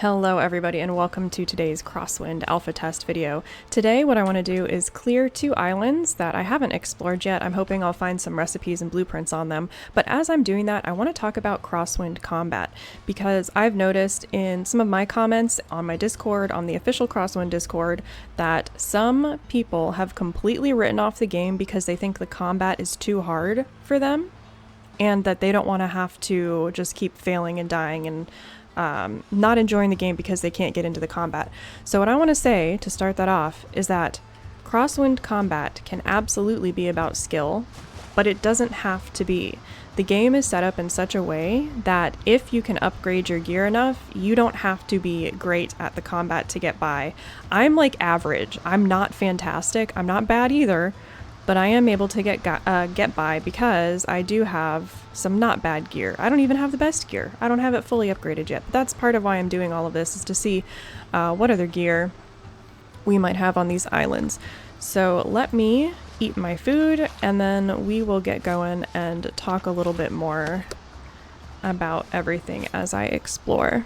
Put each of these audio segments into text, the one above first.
Hello everybody and welcome to today's Crosswind Alpha test video. Today what I want to do is clear 2 islands that I haven't explored yet. I'm hoping I'll find some recipes and blueprints on them, but as I'm doing that I want to talk about Crosswind combat because I've noticed in some of my comments on my Discord, on the official Crosswind Discord, that some people have completely written off the game because they think the combat is too hard for them and that they don't want to have to just keep failing and dying and not enjoying the game because they can't get into the combat. So what I want to say to start that off is that Crosswind combat can absolutely be about skill, but it doesn't have to be. The game is set up in such a way that if you can upgrade your gear enough, you don't have to be great at the combat to get by. I'm like average. I'm not fantastic. I'm not bad either. But I am able to get by because I do have some not bad gear. I don't even have the best gear. I don't have it fully upgraded yet. But that's part of why I'm doing all of this, is to see what other gear we might have on these islands. So let me eat my food and then we will get going and talk a little bit more about everything as I explore.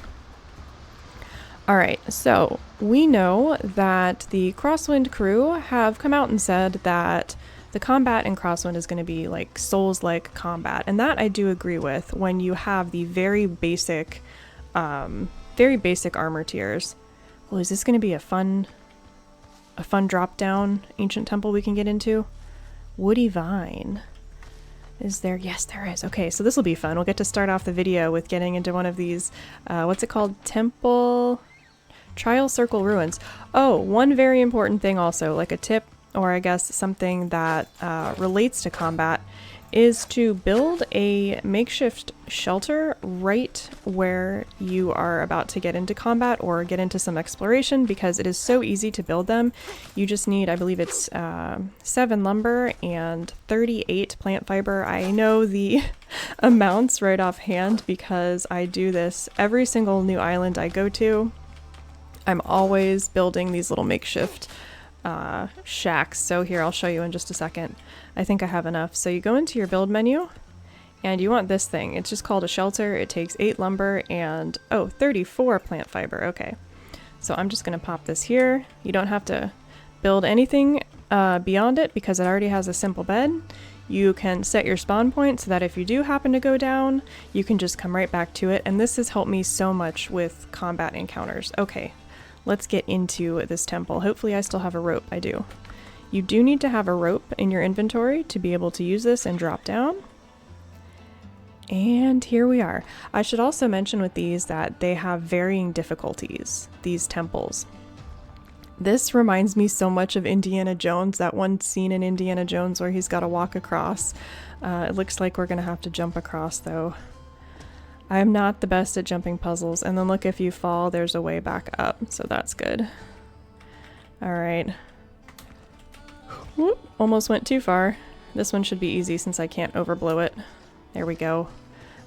Alright, so we know that the Crosswind crew have come out and said that the combat in Crosswind is going to be like Souls-like combat, and that I do agree with when you have the very basic armor tiers. Well, is this going to be a fun drop-down ancient temple we can get into? Woody Vine. Is there? Yes, there is. Okay, so this will be fun. We'll get to start off the video with getting into one of these, what's it called? Temple... Trial Circle Ruins. Oh, one very important thing also, like a tip, or I guess something that relates to combat, is to build a makeshift shelter right where you are about to get into combat or get into some exploration, because it is so easy to build them. You just need, I believe it's 7 lumber and 38 plant fiber. I know the amounts right offhand because I do this every single new island I go to. I'm always building these little makeshift shacks. So here, I'll show you in just a second. I think I have enough. So you go into your build menu and you want this thing. It's just called a shelter. It takes 8 lumber and, 34 plant fiber. Okay. So I'm just going to pop this here. You don't have to build anything beyond it because it already has a simple bed. You can set your spawn point so that if you do happen to go down, you can just come right back to it. And this has helped me so much with combat encounters. Okay. Let's get into this temple. Hopefully I still have a rope. I do. You do need to have a rope in your inventory to be able to use this and drop down. And here we are. I should also mention with these that they have varying difficulties, these temples. This reminds me so much of Indiana Jones, that one scene in Indiana Jones where he's got to walk across. It looks like we're going to have to jump across though. I am not the best at jumping puzzles, and then look, if you fall, there's a way back up, so that's good. Alright. Whoop, almost went too far. This one should be easy since I can't overblow it. There we go.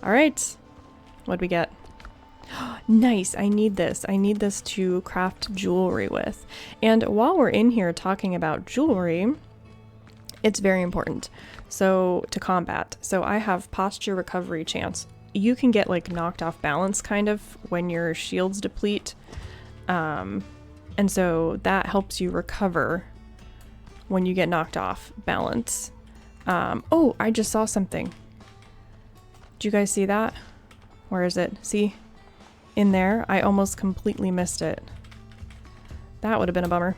Alright. What'd we get? Nice! I need this. I need this to craft jewelry with. And while we're in here talking about jewelry, it's very important. So, to combat. So I have posture recovery chance. You can get like knocked off balance kind of when your shields deplete, and so that helps you recover when you get knocked off balance. Oh, I just saw something. Did you guys see that? Where is it? See? In there? I almost completely missed it. That would have been a bummer.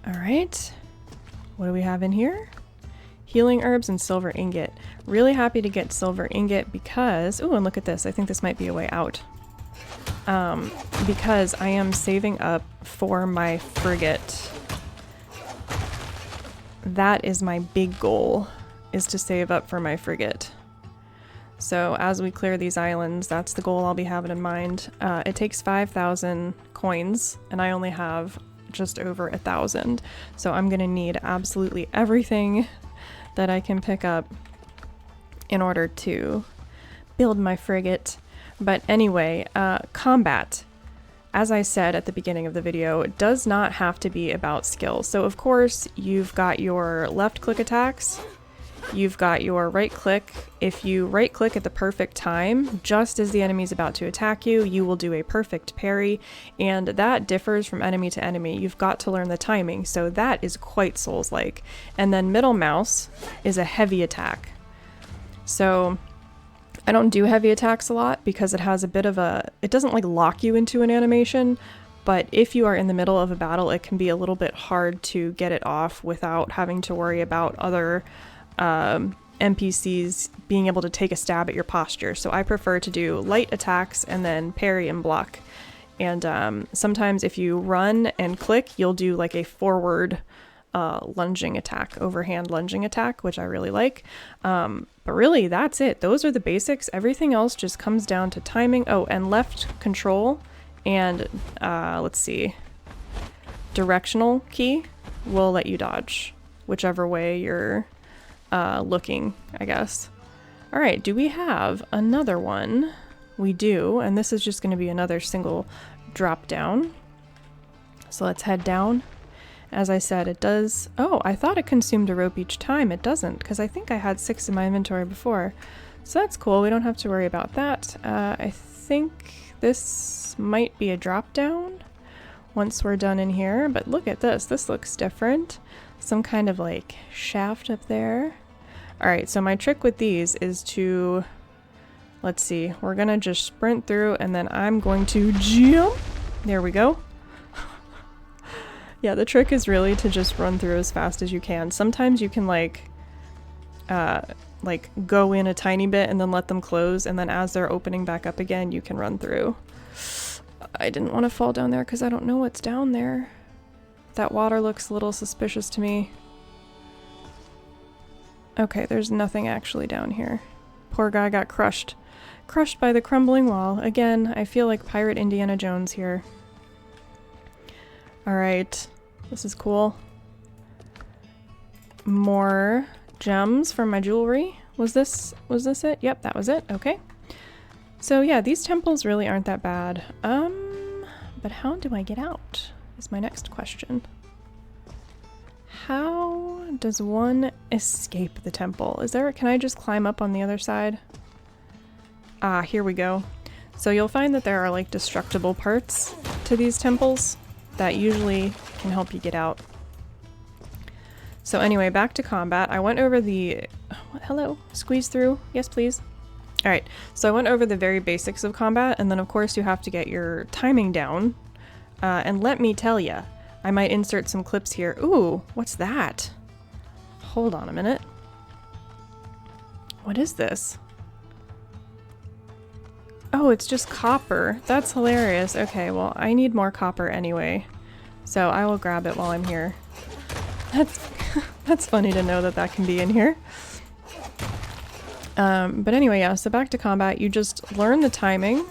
Alright. What do we have in here? Healing herbs and silver ingot. Really happy to get silver ingot because... Ooh, and look at this. I think this might be a way out. Because I am saving up for my frigate. That is my big goal, is to save up for my frigate. So as we clear these islands, that's the goal I'll be having in mind. It takes 5,000 coins, and I only have just over 1,000. So I'm going to need absolutely everything that I can pick up in order to build my frigate. But anyway, combat, as I said at the beginning of the video, does not have to be about skill. So of course you've got your left click attacks you've got your right click. If you right click at the perfect time, just as the enemy is about to attack you, you will do a perfect parry, and that differs from enemy to enemy. You've got to learn the timing, so that is quite Souls-like. And then middle mouse is a heavy attack. So I don't do heavy attacks a lot because it has a bit of a, it doesn't like lock you into an animation, but if you are in the middle of a battle, it can be a little bit hard to get it off without having to worry about other NPCs being able to take a stab at your posture. So I prefer to do light attacks and then parry and block. And sometimes if you run and click, you'll do like a forward lunging attack, overhand lunging attack, which I really like. But really, that's it. Those are the basics. Everything else just comes down to timing. Oh, and left control and let's see, directional key will let you dodge whichever way you're looking, I guess. All right, do we have another one? We do, and this is just going to be another single drop down. So let's head down. As I said, it does... Oh, I thought it consumed a rope each time. It doesn't, because I think I had 6 in my inventory before. So that's cool. We don't have to worry about that. I think this might be a drop down once we're done in here. But look at this. This looks different. Some kind of like shaft up there. All right, so my trick with these is to... Let's see. We're going to just sprint through, and then I'm going to jump. There we go. Yeah, the trick is really to just run through as fast as you can. Sometimes you can like go in a tiny bit and then let them close, and then as they're opening back up again, you can run through. I didn't want to fall down there because I don't know what's down there. That water looks a little suspicious to me. Okay, there's nothing actually down here. Poor guy got crushed. Crushed by the crumbling wall. Again, I feel like Pirate Indiana Jones here. Alright, this is cool. More gems from my jewelry. Was this it? Yep, that was it. Okay. So yeah, these temples really aren't that bad. But how do I get out? Is my next question. How does one escape the temple? Is there, can I just climb up on the other side? Ah, here we go. So you'll find that there are like destructible parts to these temples that usually can help you get out. So anyway, back to combat. I went over the... Hello? Squeeze through? Yes, please. Alright, so I went over the very basics of combat, and then of course you have to get your timing down. And let me tell ya, I might insert some clips here. Ooh, what's that? Hold on a minute. What is this? Oh, it's just copper. That's hilarious. Okay, well, I need more copper anyway, so I will grab it while I'm here. That's funny to know that that can be in here. But anyway, yeah, so back to combat. You just learn the timing,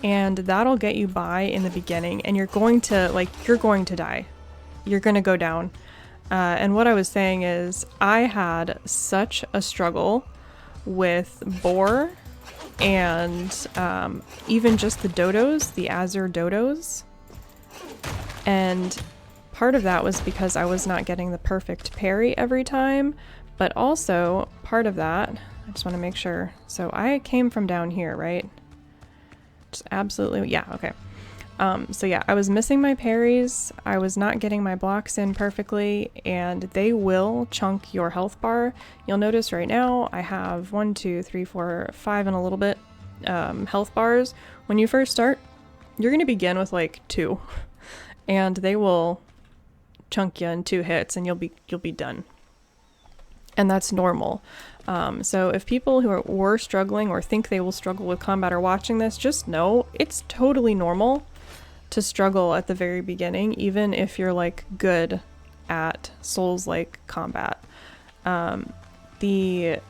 and that'll get you by in the beginning, and you're going to die. You're gonna go down. And what I was saying is, I had such a struggle with Boar, and even just the dodos, the Azure dodos. And part of that was because I was not getting the perfect parry every time, but also part of that, I just want to make sure. So I came from down here, right? Just absolutely, yeah, okay. So yeah, I was missing my parries, I was not getting my blocks in perfectly, and they will chunk your health bar. You'll notice right now I have 1, 2, 3, 4, 5 and a little bit health bars. When you first start, you're going to begin with like 2, and they will chunk you in 2 hits, and you'll be done. And that's normal. So if people who were struggling or think they will struggle with combat are watching this, just know it's totally normal to struggle at the very beginning, even if you're like good at Souls-like combat. The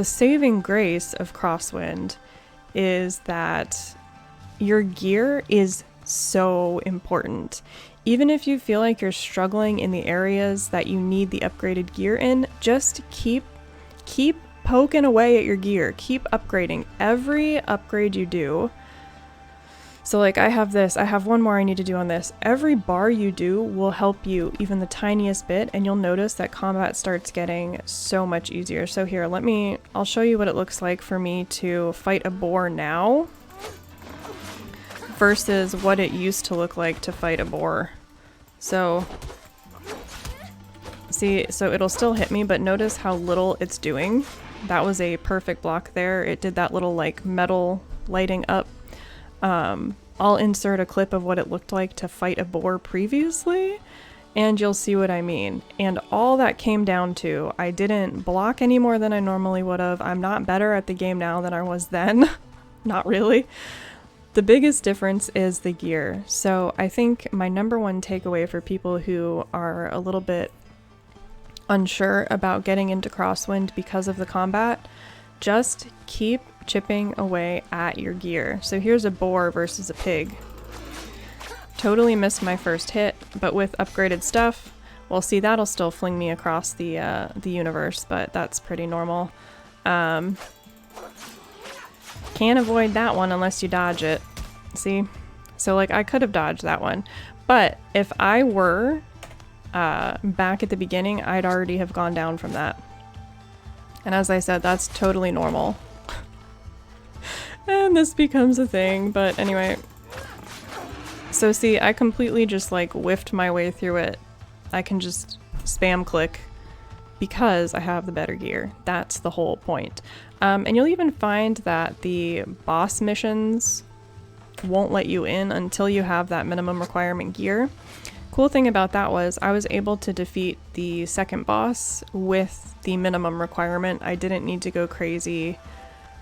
saving grace of Crosswind is that your gear is so important. Even if you feel like you're struggling in the areas that you need the upgraded gear in, just keep poking away at your gear. Keep upgrading. Every upgrade you do So like I have this, I have one more I need to do on this. Every bar you do will help you even the tiniest bit, and you'll notice that combat starts getting so much easier. So here, I'll show you what it looks like for me to fight a boar now versus what it used to look like to fight a boar. So, see, so it'll still hit me, but notice how little it's doing. That was a perfect block there. It did that little like metal lighting up. I'll insert a clip of what it looked like to fight a boar previously, and you'll see what I mean. And all that came down to, I didn't block any more than I normally would have. I'm not better at the game now than I was then. Not really. The biggest difference is the gear. So I think my number one takeaway for people who are a little bit unsure about getting into Crosswind because of the combat, just keep chipping away at your gear. So here's a boar versus a pig. Totally missed my first hit, but with upgraded stuff, well, see, that'll still fling me across the universe, but that's pretty normal. Can't avoid that one unless you dodge it. See? So like I could have dodged that one, but if I were back at the beginning, I'd already have gone down from that. And as I said, that's totally normal. And this becomes a thing, but anyway. So see, I completely just like whiffed my way through it. I can just spam click because I have the better gear. That's the whole point. And you'll even find that the boss missions won't let you in until you have that minimum requirement gear. Cool thing about that was I was able to defeat the second boss with the minimum requirement. I didn't need to go crazy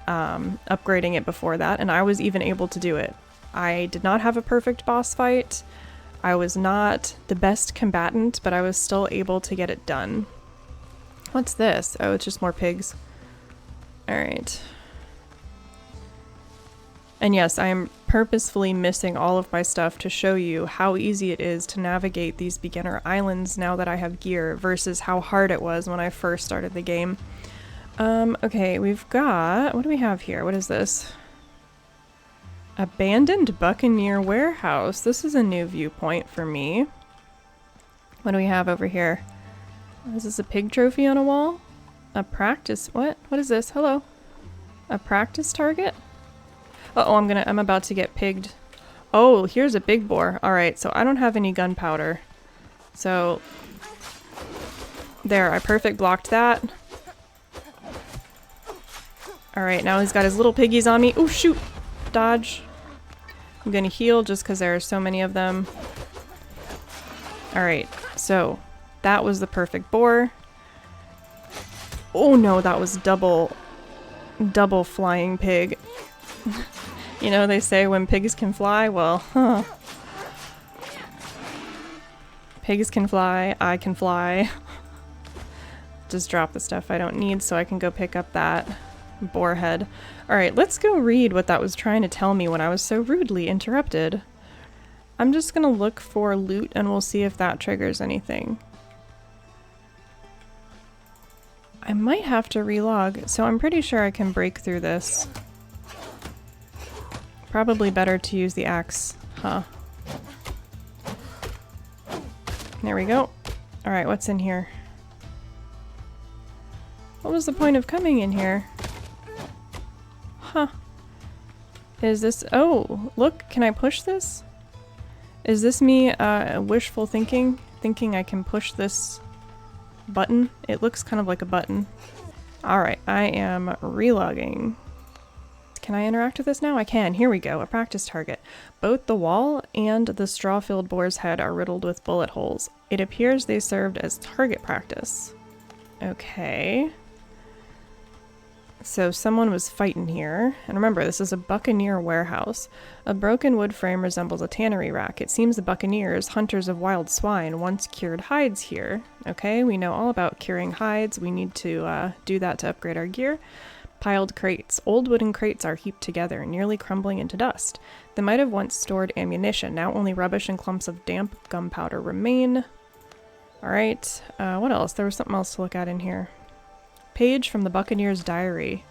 upgrading it before that, and I was even able to do it. I did not have a perfect boss fight. I was not the best combatant, but I was still able to get it done. What's this? Oh, it's just more pigs. Alright. And yes, I am purposefully missing all of my stuff to show you how easy it is to navigate these beginner islands now that I have gear versus how hard it was when I first started the game. Okay, we've got... what do we have here? What is this? Abandoned Buccaneer Warehouse. This is a new viewpoint for me. What do we have over here? Is this a pig trophy on a wall? A practice... what? What is this? Hello? A practice target? Uh-oh, I'm about to get pigged. Oh, here's a big boar. Alright, so I don't have any gunpowder. So... there, I perfect blocked that. Alright, now he's got his little piggies on me. Oh, shoot! Dodge. I'm gonna heal just because there are so many of them. Alright, so that was the perfect boar. Oh no, that was double flying pig. You know, they say when pigs can fly, well, huh. Pigs can fly, I can fly. Just drop the stuff I don't need so I can go pick up that boar head. Alright, let's go read what that was trying to tell me when I was so rudely interrupted. I'm just gonna look for loot and we'll see if that triggers anything. I might have to relog, so I'm pretty sure I can break through this. Probably better to use the axe, huh? There we go. Alright, what's in here? What was the point of coming in here? Huh. Is this... oh, look, can I push this? Is this me wishful thinking? Thinking I can push this button? It looks kind of like a button. Alright, I am relogging. Can I interact with this now? I can. Here we go. A practice target. Both the wall and the straw-filled boar's head are riddled with bullet holes. It appears they served as target practice. Okay. So someone was fighting here. And remember, this is a buccaneer warehouse. A broken wood frame resembles a tannery rack. It seems the buccaneers, hunters of wild swine, once cured hides here. Okay, we know all about curing hides. We need to do that to upgrade our gear. Piled crates. Old wooden crates are heaped together, nearly crumbling into dust. They might have once stored ammunition. Now only rubbish and clumps of damp gunpowder remain. Alright, what else? There was something else to look at in here. Page from the Buccaneer's diary.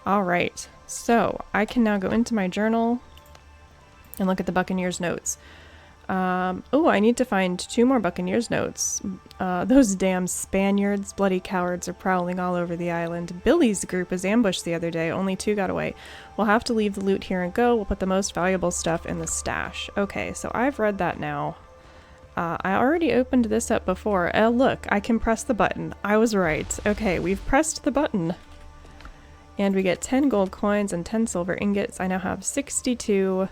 Alright, so I can now go into my journal and look at the Buccaneers notes. Oh, I need to find 2 more Buccaneers notes. Those damn Spaniards, bloody cowards, are prowling all over the island. Billy's group was ambushed the other day. Only 2 got away. We'll have to leave the loot here and go. We'll put the most valuable stuff in the stash. Okay, so I've read that now. I already opened this up before. Look, I can press the button. I was right. Okay, we've pressed the button. And we get 10 gold coins and 10 silver ingots. I now have 62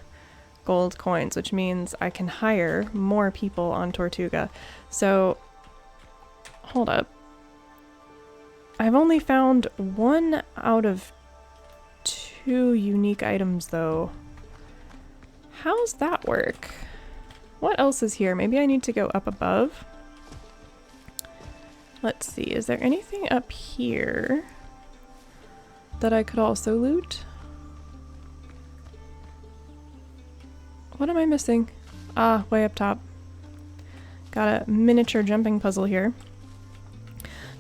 gold coins, which means I can hire more people on Tortuga. So, hold up. I've only found 1 out of 2 unique items, though. How's that work? What else is here? Maybe I need to go up above. Let's see, is there anything up here that I could also loot? What am I missing? Ah, way up top. Got a miniature jumping puzzle here.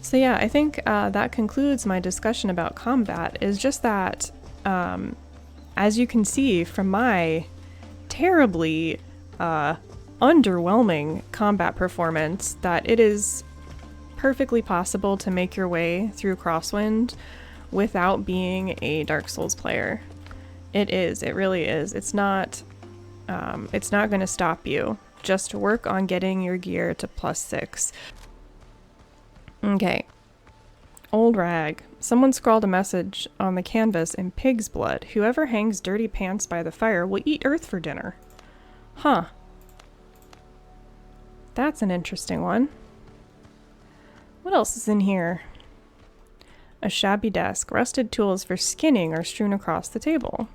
So yeah, I think that concludes my discussion about combat, is just that, as you can see from my terribly underwhelming combat performance, that it is perfectly possible to make your way through Crosswind without being a Dark Souls player. It is, it really is. It's not going to stop you. Just work on getting your gear to +6. Okay. Old rag. Someone scrawled a message on the canvas in pig's blood. Whoever hangs dirty pants by the fire will eat earth for dinner. Huh. That's an interesting one. What else is in here? A shabby desk. Rusted tools for skinning are strewn across the table.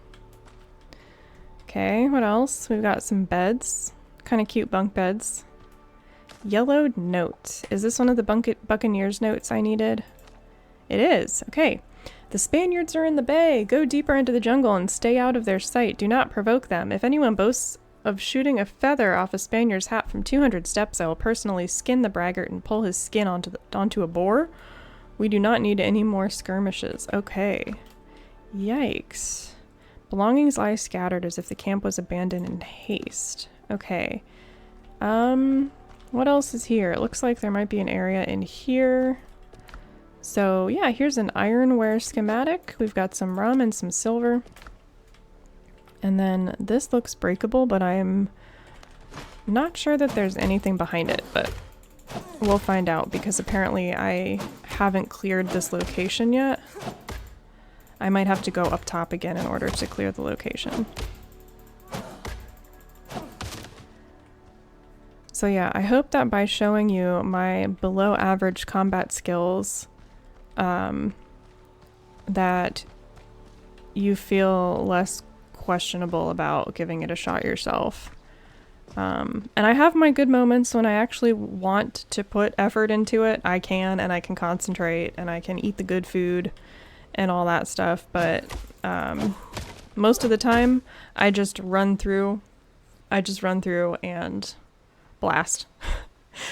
Okay, what else? We've got some beds. Kind of cute bunk beds. Yellowed note. Is this one of the Buccaneers notes I needed? It is. Okay. The Spaniards are in the bay. Go deeper into the jungle and stay out of their sight. Do not provoke them. If anyone boasts of shooting a feather off a Spaniard's hat from 200 steps, I will personally skin the braggart and pull his skin onto a boar. We do not need any more skirmishes. Okay. Yikes. Belongings lie scattered as if the camp was abandoned in haste. Okay. What else is here? It looks like there might be an area in here. So yeah, here's an ironware schematic. We've got some rum and some silver. And then this looks breakable, but I'm not sure that there's anything behind it, but we'll find out because apparently I haven't cleared this location yet. I might have to go up top again in order to clear the location. So yeah, I hope that by showing you my below average combat skills, that you feel less questionable about giving it a shot yourself. And I have my good moments when I actually want to put effort into it. I can, and I can concentrate, and I can eat the good food and all that stuff, but most of the time I just run through and blast.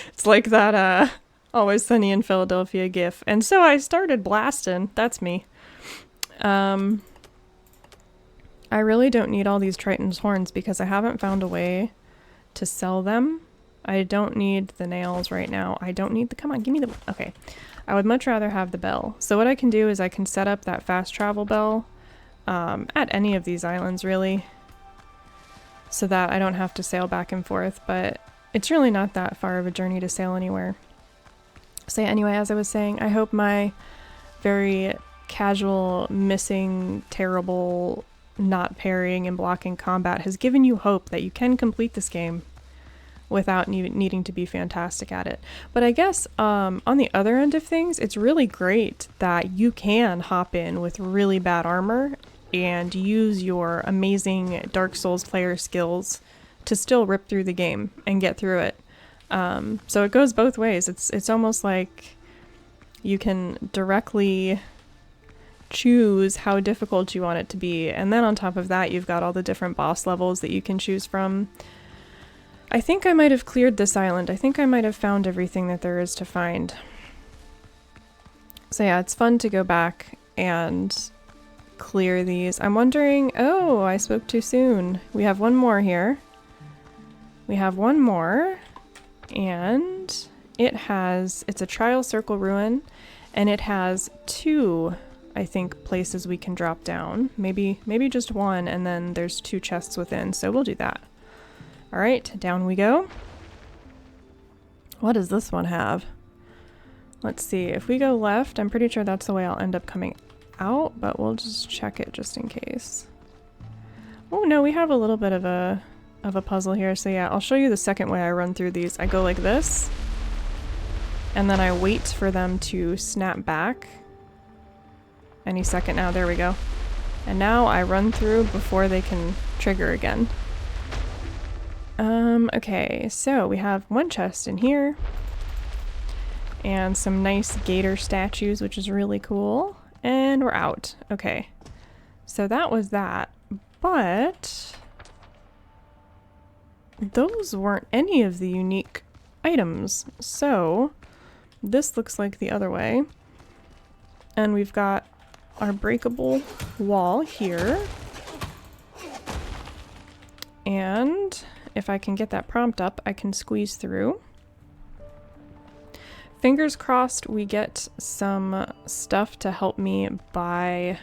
It's like that Always Sunny in Philadelphia gif. And so I started blasting. That's me. I really don't need all these Triton's horns because I haven't found a way to sell them. I don't need the nails right now. I don't need the, come on, give me the, okay. I would much rather have the bell. So what I can do is I can set up that fast travel bell at any of these islands really, so that I don't have to sail back and forth, but it's really not that far of a journey to sail anywhere. So yeah, anyway, as I was saying, I hope my very casual, missing, terrible, not parrying and blocking combat has given you hope that you can complete this game without needing to be fantastic at it. But I guess on the other end of things, it's really great that you can hop in with really bad armor and use your amazing Dark Souls player skills to still rip through the game and get through it. So it goes both ways. It's almost like you can directly choose how difficult you want it to be, and then on top of that you've got all the different boss levels that you can choose from. I think I might have cleared this island. I think I might have found everything that there is to find. So yeah, it's fun to go back and clear these. I'm wondering... Oh, I spoke too soon. We have one more here. We have one more. And it's a trial circle ruin. And it has 2, I think, places we can drop down. Maybe just 1, and then there's 2 chests within. So we'll do that. Alright, down we go. What does this one have? Let's see. If we go left, I'm pretty sure that's the way I'll end up coming out, but we'll just check it just in case. Oh no, we have a little bit of a puzzle here. So yeah, I'll show you the second way I run through these. I go like this, and then I wait for them to snap back. Any second now. There we go. And now I run through before they can trigger again. Okay, so we have 1 chest in here. And some nice gator statues, which is really cool. And we're out. Okay. So that was that. But those weren't any of the unique items. So this looks like the other way. And we've got our breakable wall here. And if I can get that prompt up, I can squeeze through. Fingers crossed we get some stuff to help me buy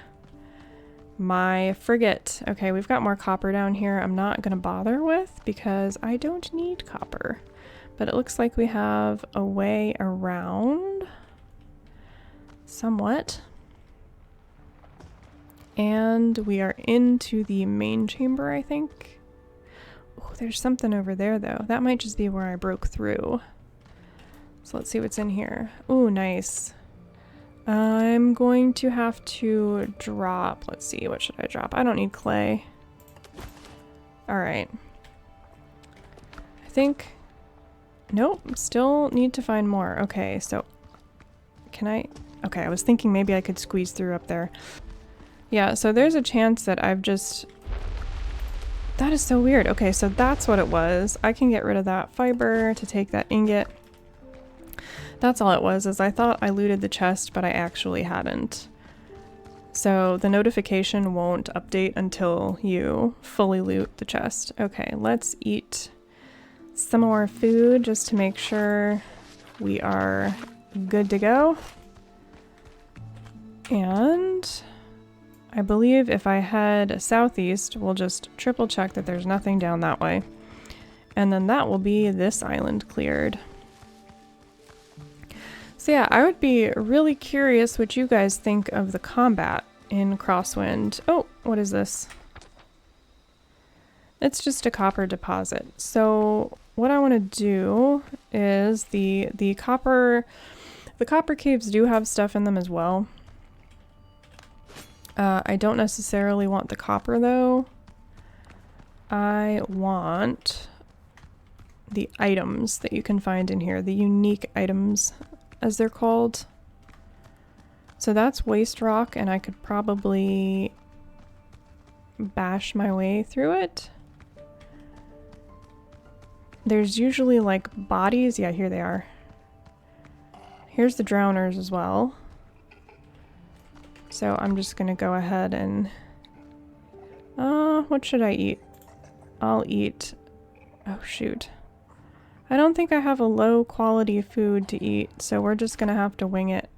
my frigate. Okay, we've got more copper down here I'm not going to bother with because I don't need copper. But it looks like we have a way around somewhat. And we are into the main chamber, I think. Oh, there's something over there though. That might just be where I broke through. So let's see what's in here. Ooh, nice. I'm going to have to drop... Let's see, what should I drop? I don't need clay. Alright. I think... Nope, still need to find more. Okay, so... Can I... Okay, I was thinking maybe I could squeeze through up there. Yeah, so there's a chance that I've just... That is so weird. Okay, so that's what it was. I can get rid of that fiber to take that ingot. That's all it was, is I thought I looted the chest, but I actually hadn't. So the notification won't update until you fully loot the chest. Okay, let's eat some more food just to make sure we are good to go. And I believe if I head southeast, we'll just triple check that there's nothing down that way. And then that will be this island cleared. So yeah, I would be really curious what you guys think of the combat in Crosswind. Oh, what is this? It's just a copper deposit. So what I want to do is the copper caves do have stuff in them as well. I don't necessarily want the copper though. I want the items that you can find in here, the unique items as they're called. So that's waste rock, and I could probably bash my way through it. There's usually like bodies. Yeah, here they are. Here's the drowners as well. So I'm just gonna go ahead and what should I eat? I'll eat... Oh shoot. I don't think I have a low quality food to eat, so we're just gonna have to wing it.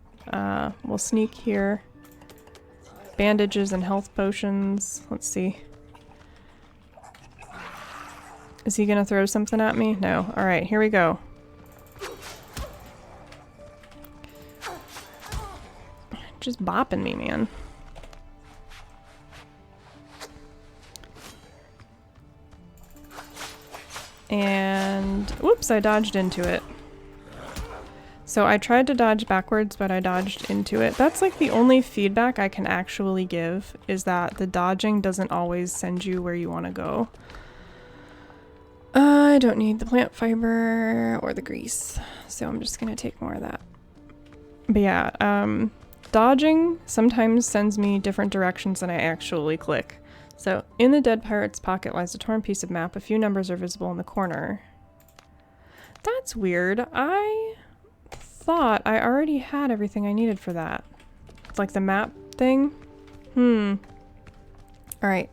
We'll sneak here. Bandages and health potions. Let's see. Is he gonna throw something at me? No. Alright, here we go. Just bopping me, man. And whoops, I dodged into it. So I tried to dodge backwards, but I dodged into it. That's like the only feedback I can actually give, is that the dodging doesn't always send you where you want to go. I don't need the plant fiber or the grease, so I'm just gonna take more of that. But yeah, dodging sometimes sends me different directions than I actually click. So, in the dead pirate's pocket lies a torn piece of map. A few numbers are visible in the corner. That's weird. I thought I already had everything I needed for that. It's like the map thing. Alright,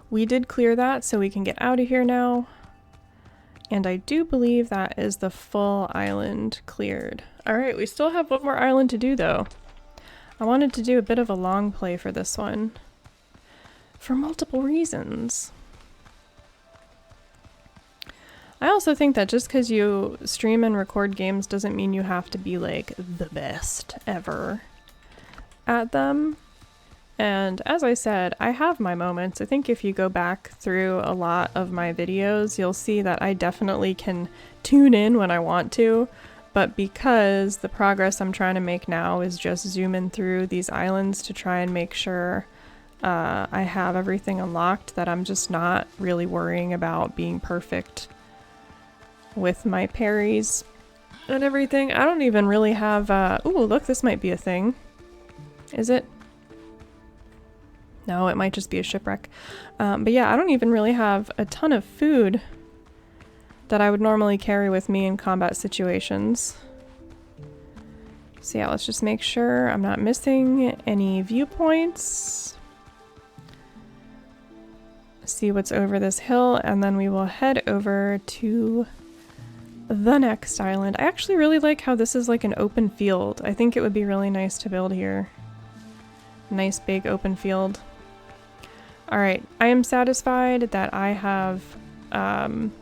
we did clear that, so we can get out of here now. And I do believe that is the full island cleared. Alright, we still have one more island to do though. I wanted to do a bit of a long play for this one. For multiple reasons. I also think that just because you stream and record games doesn't mean you have to be like the best ever at them. And as I said, I have my moments. I think if you go back through a lot of my videos, you'll see that I definitely can tune in when I want to, but because the progress I'm trying to make now is just zooming through these islands to try and make sure I have everything unlocked, that I'm just not really worrying about being perfect with my parries and everything. I don't even really have, ooh, look, this might be a thing. Is it? No, it might just be a shipwreck. But yeah, I don't even really have a ton of food that I would normally carry with me in combat situations. So yeah, let's just make sure I'm not missing any viewpoints. See what's over this hill, and then we will head over to the next island. I actually really like how this is like an open field. I think it would be really nice to build here. Nice big open field. Alright, I am satisfied that I have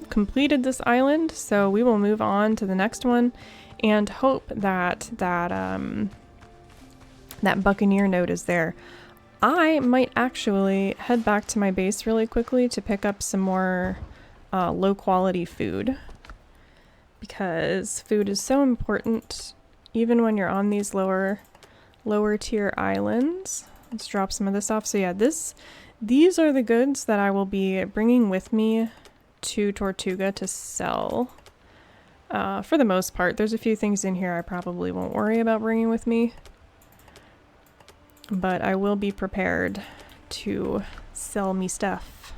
completed this island, so we will move on to the next one and hope that that Buccaneer note is there. I might actually head back to my base really quickly to pick up some more low quality food, because food is so important even when you're on these lower tier islands. Let's drop some of this off. So yeah, these are the goods that I will be bringing with me to Tortuga to sell. For the most part, there's a few things in here I probably won't worry about bringing with me, but I will be prepared to sell me stuff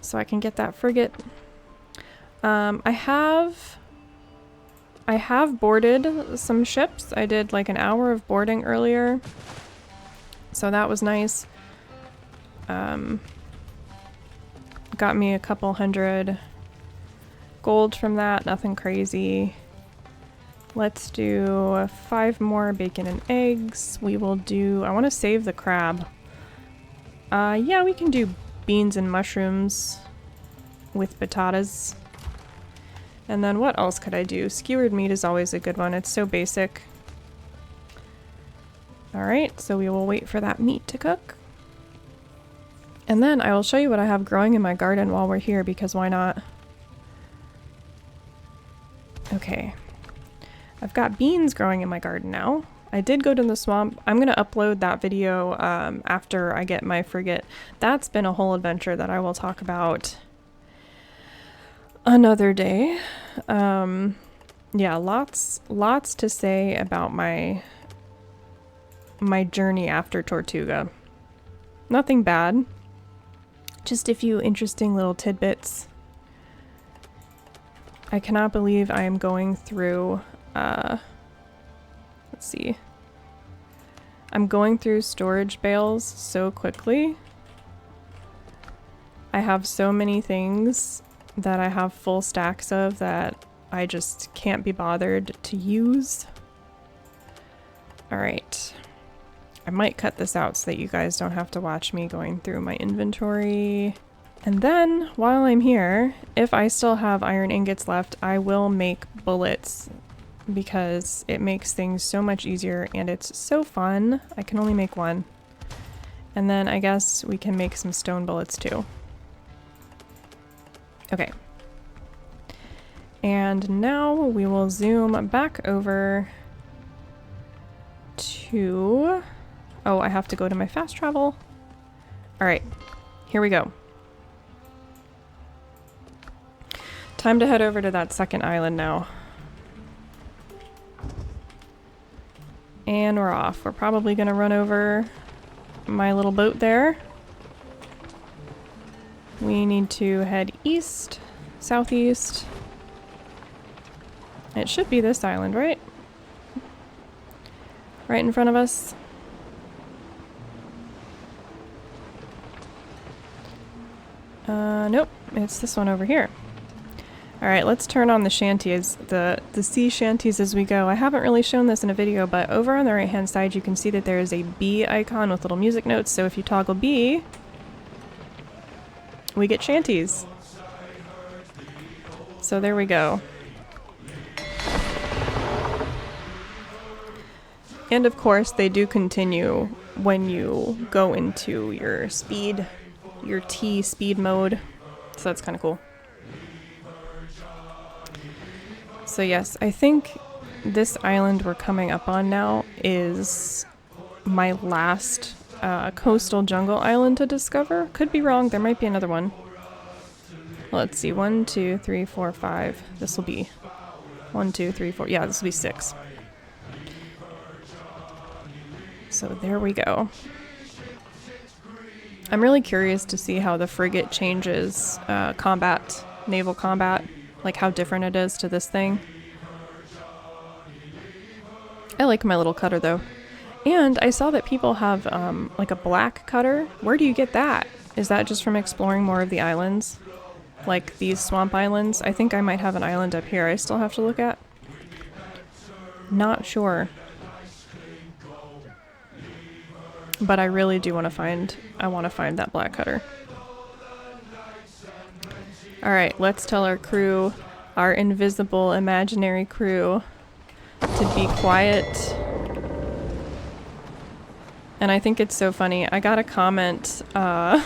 so I can get that frigate. I have boarded some ships. I did like an hour of boarding earlier, so that was nice. Got me a couple hundred gold from that, nothing crazy. Let's do 5 more bacon and eggs. We will do, I want to save the crab. Yeah, we can do beans and mushrooms with batatas. And then what else could I do? Skewered meat is always a good one. It's so basic. Alright, so we will wait for that meat to cook. And then I will show you what I have growing in my garden while we're here, because why not? Okay. I've got beans growing in my garden now. I did go to the swamp. I'm going to upload that video after I get my frigate. That's been a whole adventure that I will talk about another day. Yeah, lots to say about my journey after Tortuga. Nothing bad. Just a few interesting little tidbits. I cannot believe I am going through, let's see. I'm going through storage bales so quickly. I have so many things that I have full stacks of that I just can't be bothered to use. Alright. I might cut this out so that you guys don't have to watch me going through my inventory. And then, while I'm here, if I still have iron ingots left, I will make bullets, because it makes things so much easier and it's so fun. I can only make one. And then I guess we can make some stone bullets too. Okay. And now we will zoom back over to... Oh, I have to go to my fast travel. Alright, here we go. Time to head over to that second island now. And we're off. We're probably gonna run over my little boat there. We need to head east, southeast. It should be this island, right? Right in front of us. Nope, it's this one over here. Alright, let's turn on the shanties, the sea shanties as we go. I haven't really shown this in a video, but over on the right hand side you can see that there is a bee icon with little music notes, so if you toggle B, we get shanties. So there we go. And of course they do continue when you go into your speed, your T speed mode, so that's kind of cool. So yes, I think this island we're coming up on now is my last coastal jungle island to discover. Could be wrong, there might be another one. Let's see, 1, 2, 3, 4, 5. This will be 1, 2, 3, 4. Yeah, this will be 6. So there we go. I'm really curious to see how the frigate changes combat, naval combat. Like how different it is to this thing. I like my little cutter though. And I saw that people have like a black cutter. Where do you get that? Is that just from exploring more of the islands? Like these swamp islands? I think I might have an island up here I still have to look at. Not sure. But I really do want to find, I want to find that black cutter. Alright, let's tell our crew, our invisible imaginary crew, to be quiet. And I think it's so funny. I got a comment on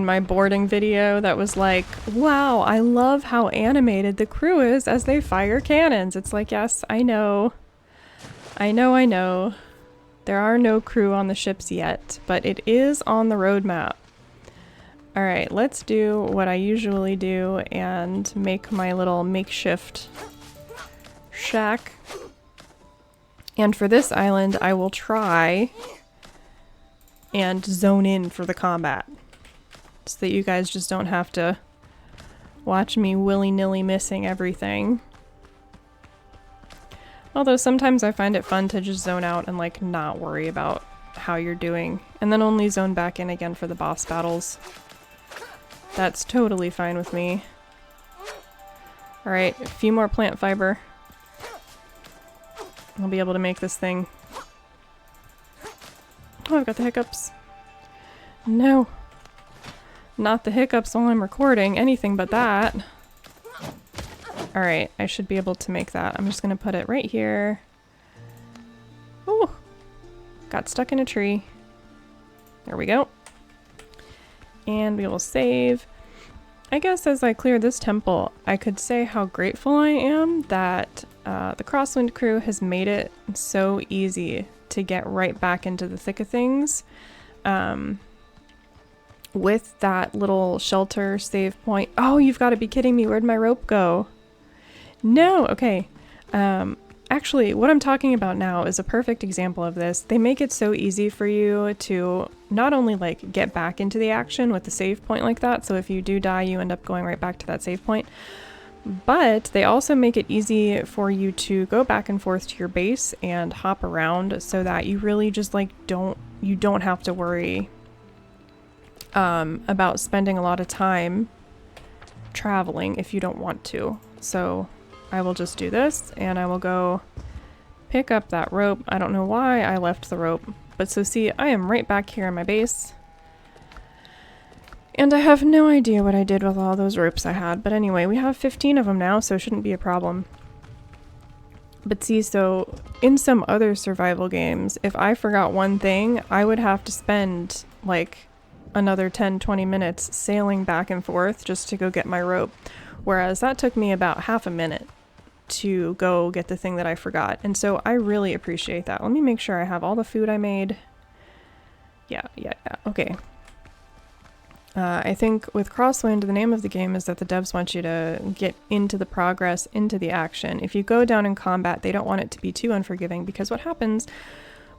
my boarding video that was like, wow, I love how animated the crew is as they fire cannons. It's like, yes, I know. I know. There are no crew on the ships yet, but it is on the roadmap. Alright, let's do what I usually do and make my little makeshift shack. And for this island, I will try and zone in for the combat. So that you guys just don't have to watch me willy-nilly missing everything. Although sometimes I find it fun to just zone out and like not worry about how you're doing. And then only zone back in again for the boss battles. That's totally fine with me. Alright, a few more plant fiber. I'll be able to make this thing. Oh, I've got the hiccups. No. Not the hiccups while I'm recording, anything but that. Alright, I should be able to make that. I'm just gonna put it right here. Ooh! Got stuck in a tree. There we go. And we will save. I guess as I clear this temple, I could say how grateful I am that the Crosswind crew has made it so easy to get right back into the thick of things. With that little shelter save point. Oh, you've got to be kidding me. Where'd my rope go? No, okay. Actually, what I'm talking about now is a perfect example of this. They make it so easy for you to not only like get back into the action with the save point like that, so if you do die, you end up going right back to that save point, but they also make it easy for you to go back and forth to your base and hop around so that you really just like don't have to worry about spending a lot of time traveling if you don't want to. So I will just do this and I will go pick up that rope. I don't know why I left the rope, but so see, I am right back here in my base and I have no idea what I did with all those ropes I had, but anyway, we have 15 of them now, so it shouldn't be a problem. But see, so in some other survival games, if I forgot one thing, I would have to spend like another 10-20 minutes sailing back and forth just to go get my rope, whereas that took me about half a minute to go get the thing that I forgot, and so I really appreciate that. Let me make sure I have all the food I made. Yeah, okay. I think with Crosswind, the name of the game is that the devs want you to get into the progress, into the action. If you go down in combat, they don't want it to be too unforgiving, because what happens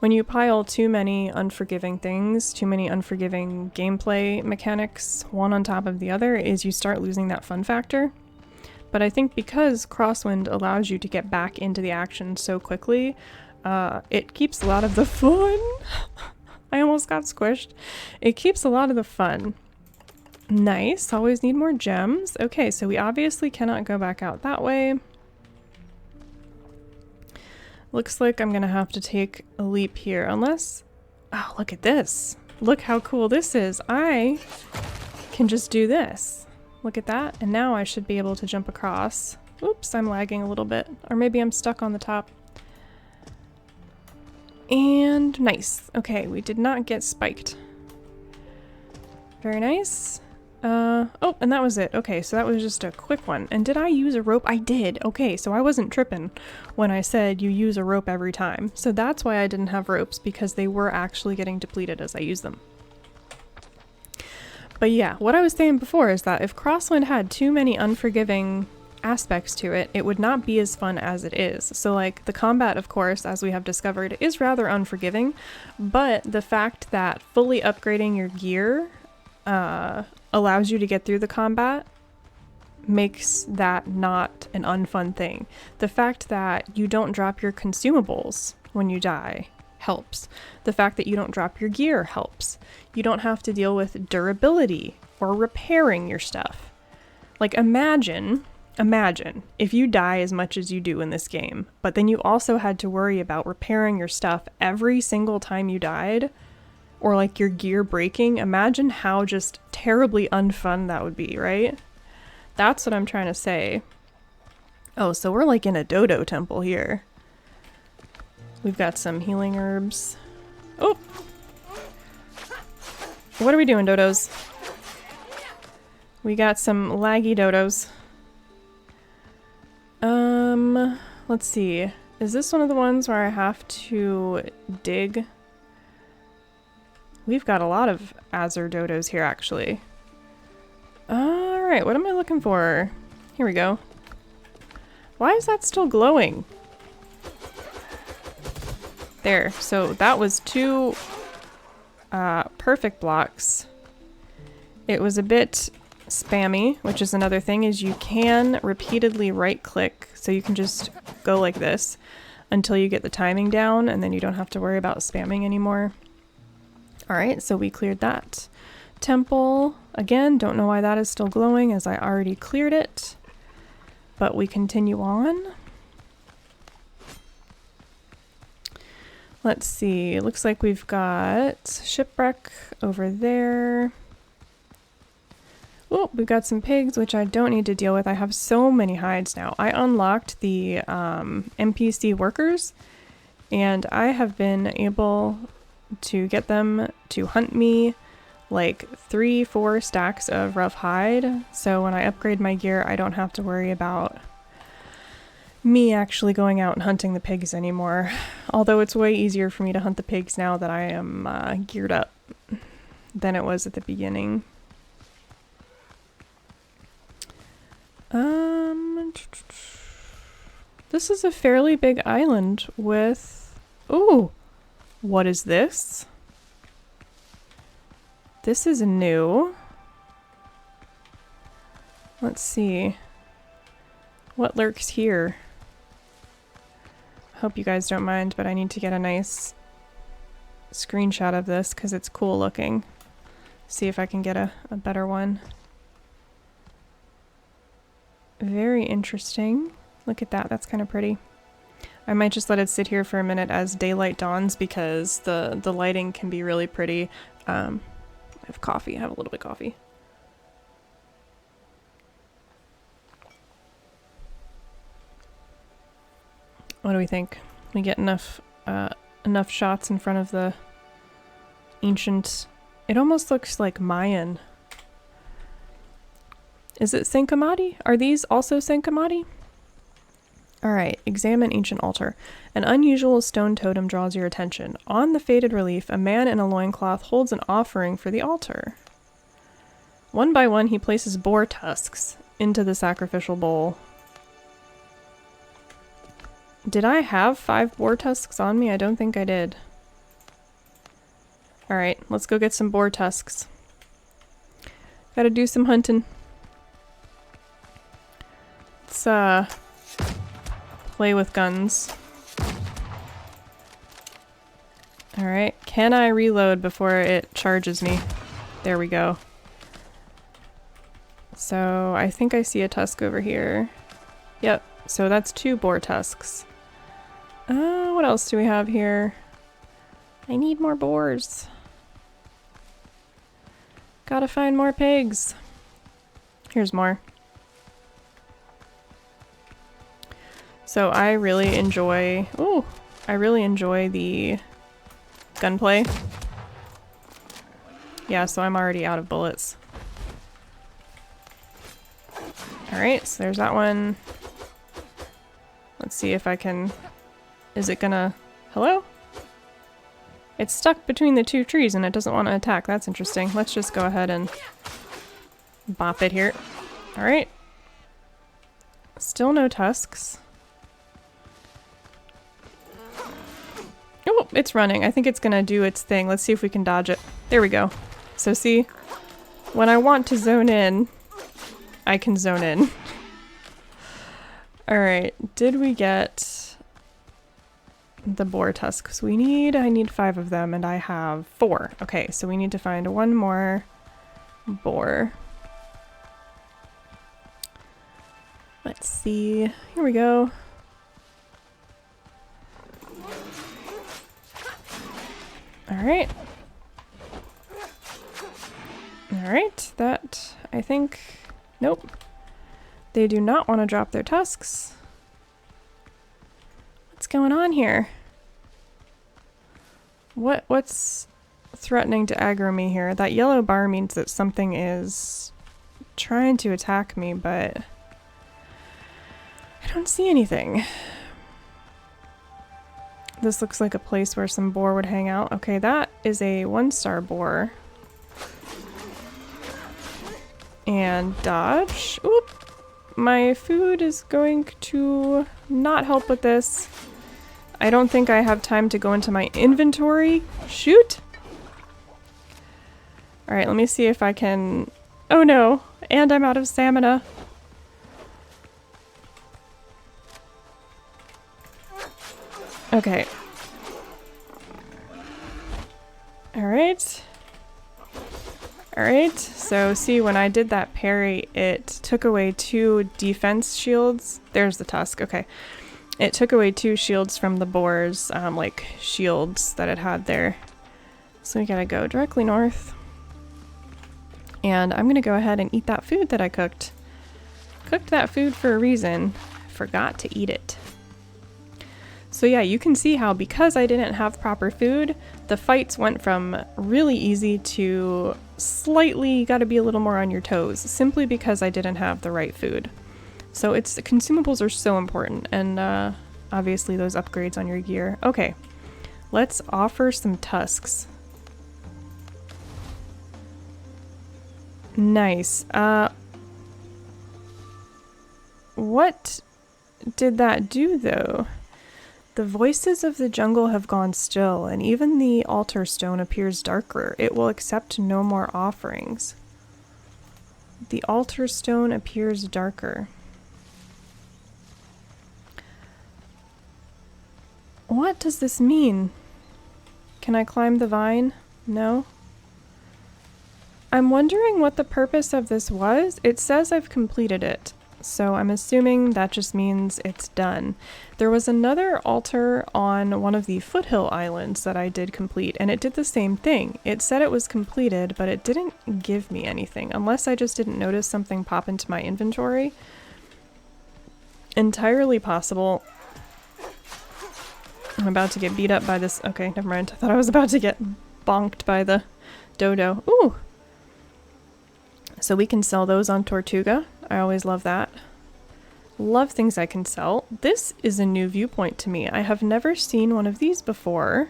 when you pile too many unforgiving things, too many unforgiving gameplay mechanics, one on top of the other, is you start losing that fun factor. But I think because Crosswind allows you to get back into the action so quickly, it keeps a lot of the fun. I almost got squished. It keeps a lot of the fun Nice. Always need more gems. Okay, so we obviously cannot go back out that way. Looks like I'm gonna have to take a leap here, unless... Oh, look at this. Look how cool this is. I can just do this. Look at that. And now I should be able to jump across. Oops, I'm lagging a little bit. Or maybe I'm stuck on the top. And nice. Okay, we did not get spiked. Very nice. Oh, and that was it. Okay, so that was just a quick one. And did I use a rope? I did. Okay, so I wasn't tripping when I said you use a rope every time. So that's why I didn't have ropes, because they were actually getting depleted as I used them. But yeah, what I was saying before is that if Crosswind had too many unforgiving aspects to it, it would not be as fun as it is. So like the combat, of course, as we have discovered, is rather unforgiving, but the fact that fully upgrading your gear allows you to get through the combat makes that not an unfun thing. The fact that you don't drop your consumables when you die helps. The fact that you don't drop your gear helps. You don't have to deal with durability or repairing your stuff. Like imagine if you die as much as you do in this game, but then you also had to worry about repairing your stuff every single time you died, or like your gear breaking. Imagine how just terribly unfun that would be, right? That's what I'm trying to say. Oh, so we're like in a dodo temple here. We've got some healing herbs. Oh! What are we doing, dodos? We got some laggy dodos. Let's see. Is this one of the ones where I have to dig? We've got a lot of Azure dodos here, actually. Alright, what am I looking for? Here we go. Why is that still glowing? There, so that was 2 perfect blocks. It was a bit spammy, which is another thing, is you can repeatedly right-click, so you can just go like this until you get the timing down, and then you don't have to worry about spamming anymore. Alright, so we cleared that temple. Again, don't know why that is still glowing, as I already cleared it. But we continue on. Let's see, it looks like we've got shipwreck over there. Oh, we've got some pigs, which I don't need to deal with. I have so many hides now. I unlocked the NPC workers, and I have been able to get them to hunt me like 3-4 stacks of rough hide. So when I upgrade my gear, I don't have to worry about me actually going out and hunting the pigs anymore. Although it's way easier for me to hunt the pigs now that I am geared up than it was at the beginning. This is a fairly big island with... Ooh! What is this? This is new. Let's see. What lurks here? Hope you guys don't mind, but I need to get a nice screenshot of this because it's cool looking. See if I can get a better one. Very interesting. Look at that, that's kind of pretty. I might just let it sit here for a minute as daylight dawns because the lighting can be really pretty. I have coffee, I have a little bit of coffee. What do we think? We get enough shots in front of the ancient... It almost looks like Mayan. Is it Sankamati? Are these also Sankamati? Alright, examine ancient altar. An unusual stone totem draws your attention. On the faded relief, a man in a loincloth holds an offering for the altar. One by one, he places boar tusks into the sacrificial bowl. Did I have 5 boar tusks on me? I don't think I did. Alright, let's go get some boar tusks. Gotta do some hunting. Let's play with guns. Alright, can I reload before it charges me? There we go. So I think I see a tusk over here. Yep, so that's 2 boar tusks. What else do we have here? I need more boars. Gotta find more pigs. Here's more. So I really enjoy the gunplay. Yeah, so I'm already out of bullets. Alright, so there's that one. Let's see if I can... Is it gonna... Hello? It's stuck between the 2 trees and it doesn't want to attack. That's interesting. Let's just go ahead and bop it here. Alright. Still no tusks. Oh, it's running. I think it's gonna do its thing. Let's see if we can dodge it. There we go. So see, when I want to zone in, I can zone in. Alright, did we get the boar tusks? I need 5 of them and I have 4. Okay, so we need to find 1 more boar. Let's see, here we go. Alright. Alright, that, I think, nope. They do not want to drop their tusks. What's going on here? What's threatening to aggro me here? That yellow bar means that something is trying to attack me, but I don't see anything. This looks like a place where some boar would hang out. Okay, that is a 1-star boar. And dodge. Oop! My food is going to not help with this. I don't think I have time to go into my inventory. Shoot! Alright, let me see if I can... Oh no! And I'm out of stamina. Okay. Alright. Alright, so see, when I did that parry, it took away 2 defense shields. There's the tusk, okay. It took away 2 shields from the boar's, like, shields that it had there. So we gotta go directly north. And I'm gonna go ahead and eat that food that I cooked. Cooked that food for a reason. Forgot to eat it. So yeah, you can see how because I didn't have proper food, the fights went from really easy to slightly gotta be a little more on your toes, simply because I didn't have the right food. So consumables are so important, and obviously those upgrades on your gear. Okay, let's offer some tusks. Nice. What did that do though? The voices of the jungle have gone still, and even the altar stone appears darker. It will accept no more offerings. The altar stone appears darker. What does this mean? Can I climb the vine? No? I'm wondering what the purpose of this was. It says I've completed it, so I'm assuming that just means it's done. There was another altar on one of the foothill islands that I did complete, and it did the same thing. It said it was completed, but it didn't give me anything, unless I just didn't notice something pop into my inventory. Entirely possible. I'm about to get beat up by this. Okay, never mind. I thought I was about to get bonked by the dodo. Ooh! So we can sell those on Tortuga. I always love that. Love things I can sell. This is a new viewpoint to me. I have never seen one of these before.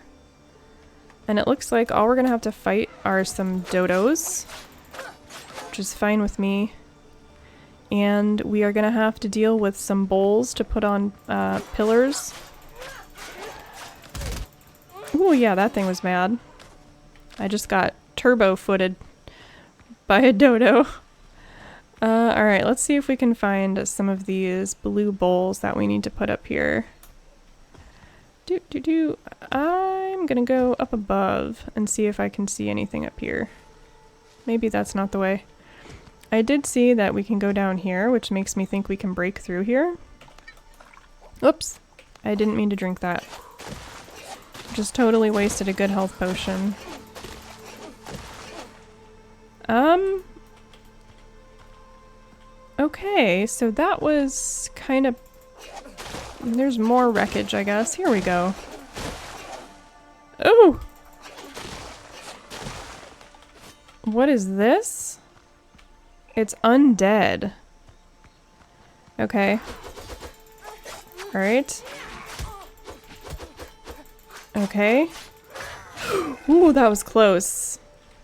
And it looks like all we're gonna have to fight are some dodos, which is fine with me. And we are gonna have to deal with some bowls to put on pillars. Ooh, yeah, that thing was mad. I just got turbo-footed by a dodo. Alright, let's see if we can find some of these blue bowls that we need to put up here. I'm gonna go up above and see if I can see anything up here. Maybe that's not the way. I did see that we can go down here, which makes me think we can break through here. Oops. I didn't mean to drink that. Just totally wasted a good health potion. Okay, so that was kind of... There's more wreckage, I guess. Here we go. Oh! What is this? It's undead. Okay. Alright. Okay. Ooh, that was close.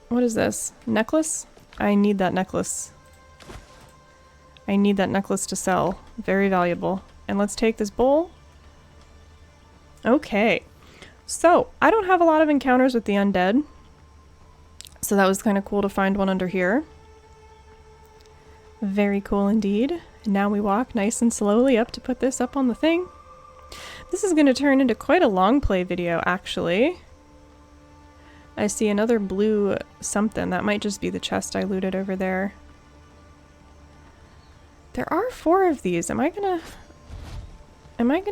What is this? Necklace? I need that necklace. I need that necklace to sell. Very valuable. And let's take this bowl. Okay. So, I don't have a lot of encounters with the undead. So that was kind of cool to find one under here. Very cool indeed. And now we walk nice and slowly up to put this up on the thing. This is going to turn into quite a long play video, actually. I see another blue something. That might just be the chest I looted over there. There are 4 of these. Am I gonna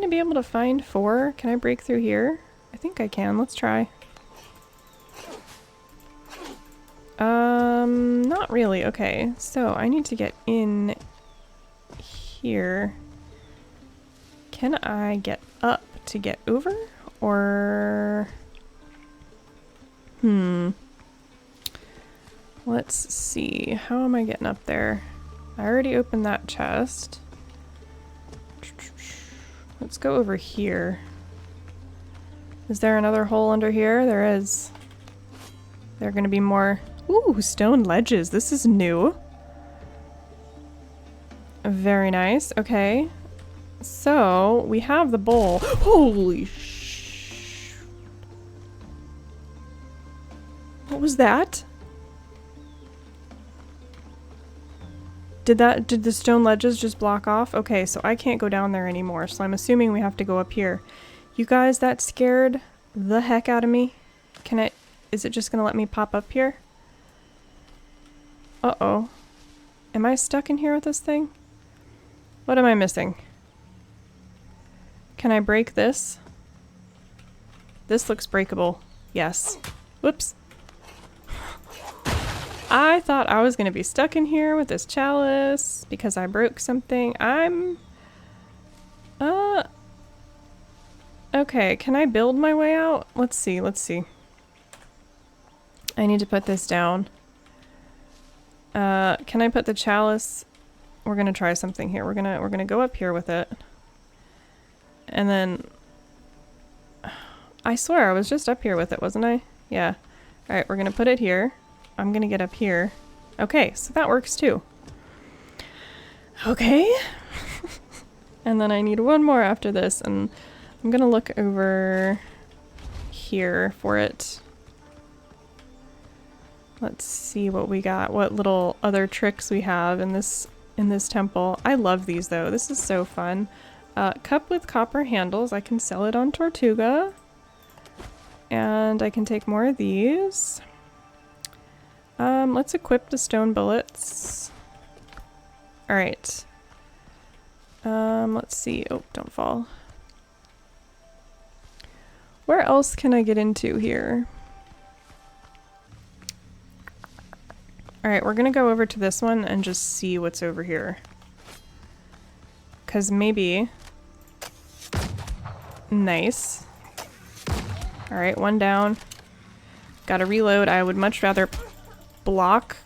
be able to find 4? Can I break through here? I think I can. Let's try. Not really. Okay, so I need to get in here. Can I get up to get over? Or... Let's see. How am I getting up there? I already opened that chest. Let's go over here. Is there another hole under here? There is. There are going to be more... Ooh, stone ledges. This is new. Very nice. Okay. So, we have the bowl. Holy sh... What was that? Did the stone ledges just block off? Okay, so I can't go down there anymore, so I'm assuming we have to go up here. You guys, that scared the heck out of me. Is it just gonna let me pop up here? Uh-oh. Am I stuck in here with this thing? What am I missing? Can I break this? This looks breakable. Yes. Whoops. I thought I was gonna be stuck in here with this chalice because I broke something. Okay, can I build my way out? Let's see, let's see. I need to put this down. Can I put the chalice? We're gonna try something here. We're gonna go up here with it. And then... I swear I was just up here with it, wasn't I? Yeah. Alright, we're gonna put it here. I'm gonna get up here. Okay, so that works too. Okay. And then I need one more after this, and I'm gonna look over here for it. Let's see what we got, what little other tricks we have in this temple. I love these though. This is so fun. Cup with copper handles. I can sell it on Tortuga. And I can take more of these. Let's equip the stone bullets. Alright. Let's see. Oh, don't fall. Where else can I get into here? Alright, we're gonna go over to this one and just see what's over here. 'Cause maybe... Nice. Alright, one down. Gotta reload. I would much rather block.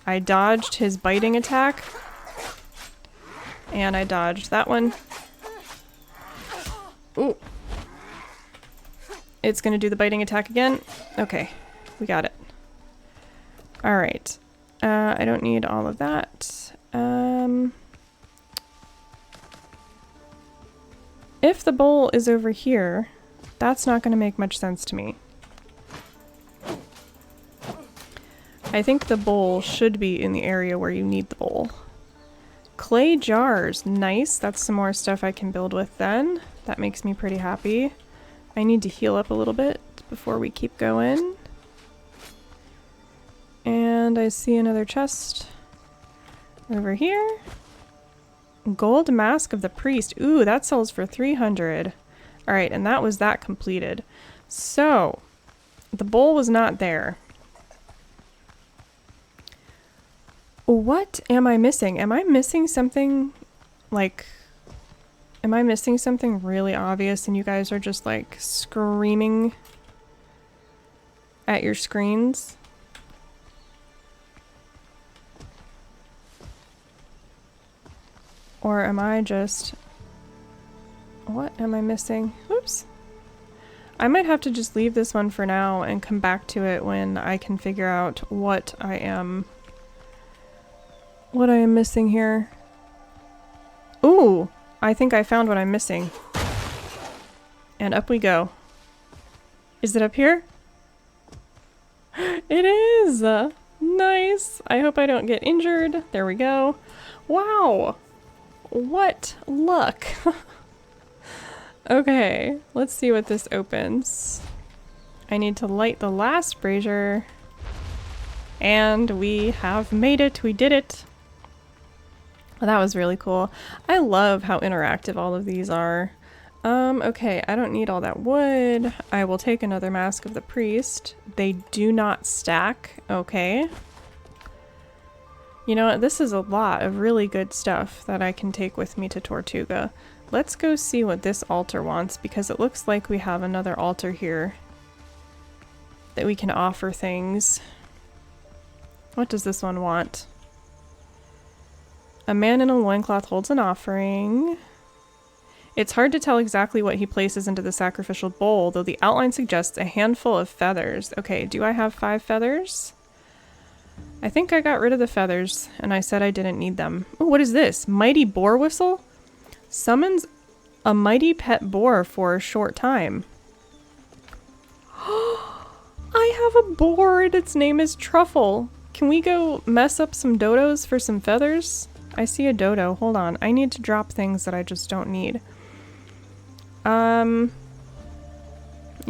I dodged his biting attack. And I dodged that one. Ooh. It's gonna do the biting attack again. Okay, we got it. Alright. I don't need all of that. If the bowl is over here, that's not going to make much sense to me. I think the bowl should be in the area where you need the bowl. Clay jars. Nice. That's some more stuff I can build with then. That makes me pretty happy. I need to heal up a little bit before we keep going. And I see another chest over here. Gold Mask of the Priest. Ooh, that sells for 300. Alright, and that was that completed. So, the bowl was not there. What am I missing? Am I missing something, like... Am I missing something really obvious and you guys are just, like, screaming at your screens? Or am I just... What am I missing? Oops. I might have to just leave this one for now and come back to it when I can figure out what I am missing here. Ooh! I think I found what I'm missing. And up we go. Is it up here? It is! Nice! I hope I don't get injured. There we go. Wow! What luck! Okay, let's see what this opens. I need to light the last brazier. And we have made it! We did it! Well, that was really cool. I love how interactive all of these are. Okay, I don't need all that wood. I will take another Mask of the Priest. They do not stack. Okay. You know what? This is a lot of really good stuff that I can take with me to Tortuga. Let's go see what this altar wants, because it looks like we have another altar here that we can offer things. What does this one want? A man in a loincloth holds an offering. It's hard to tell exactly what he places into the sacrificial bowl, though the outline suggests a handful of feathers. Okay, do I have 5 feathers? I think I got rid of the feathers, and I said I didn't need them. Oh, what is this? Mighty boar whistle? Summons a mighty pet boar for a short time. I have a boar, and its name is Truffle. Can we go mess up some dodos for some feathers? I see a dodo. Hold on. I need to drop things that I just don't need. You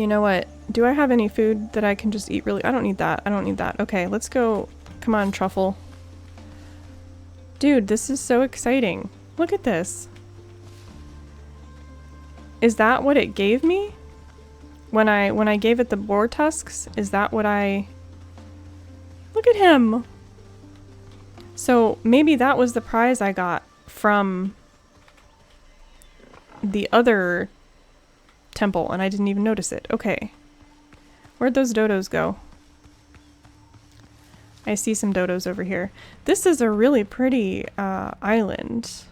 know what? Do I have any food that I can just eat really? I don't need that. I don't need that. Okay, let's go. Come on, Truffle. Dude, this is so exciting. Look at this. Is that what it gave me? When I gave it the boar tusks? Is that what I... Look at him! So maybe that was the prize I got from the other temple and I didn't even notice it. Okay. Where'd those dodos go? I see some dodos over here. This is a really pretty island.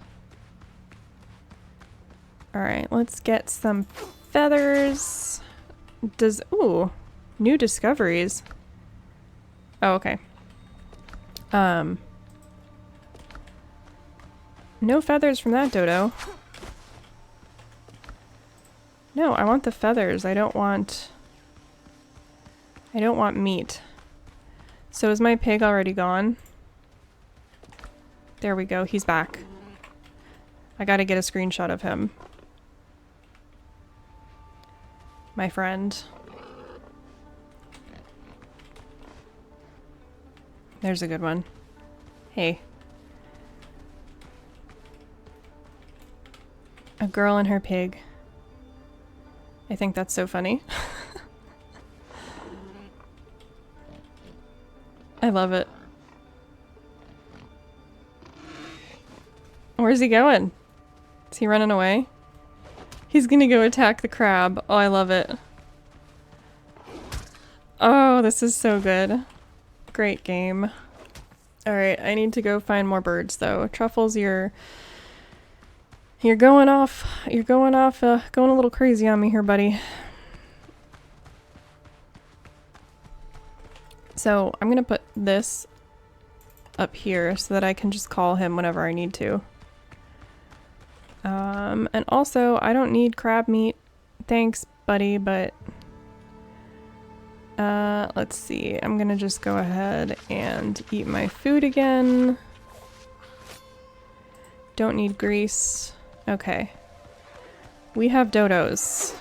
Alright, let's get some feathers. Ooh, new discoveries. Oh, okay. No feathers from that dodo. No, I want the feathers. I don't want meat. So is my pig already gone? There we go. He's back. I gotta get a screenshot of him. My friend. There's a good one. Hey. A girl and her pig. I think that's so funny. I love it. Where's he going? Is he running away? He's gonna go attack the crab. Oh, I love it. Oh, this is so good. Great game. Alright, I need to go find more birds though. Truffles, you're going off. You're going a little crazy on me here, buddy. So I'm gonna put this up here so that I can just call him whenever I need to. And also, I don't need crab meat. Thanks, buddy, but... let's see. I'm gonna just go ahead and eat my food again. Don't need grease. Okay. We have dodos.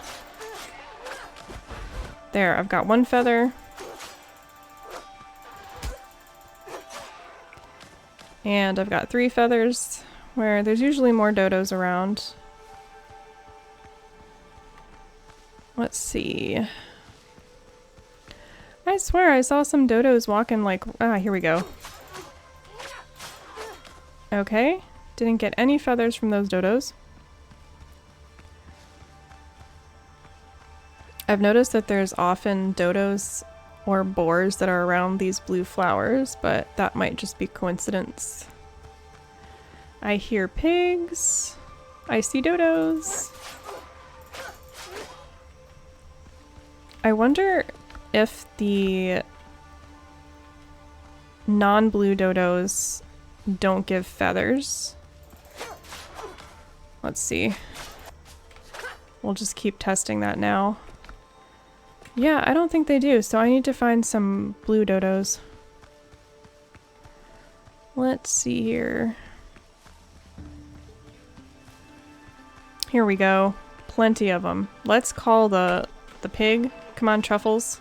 There, I've got one feather. And I've got 3 feathers, where there's usually more dodos around. Let's see. I swear I saw some dodos walking like... Ah, here we go. Okay. Didn't get any feathers from those dodos. I've noticed that there's often dodos or boars that are around these blue flowers, but that might just be coincidence. I hear pigs. I see dodos. I wonder if the non-blue dodos don't give feathers. Let's see. We'll just keep testing that now. Yeah, I don't think they do, so I need to find some blue dodos. Let's see here. Here we go. Plenty of them. Let's call the pig. Come on, Truffles.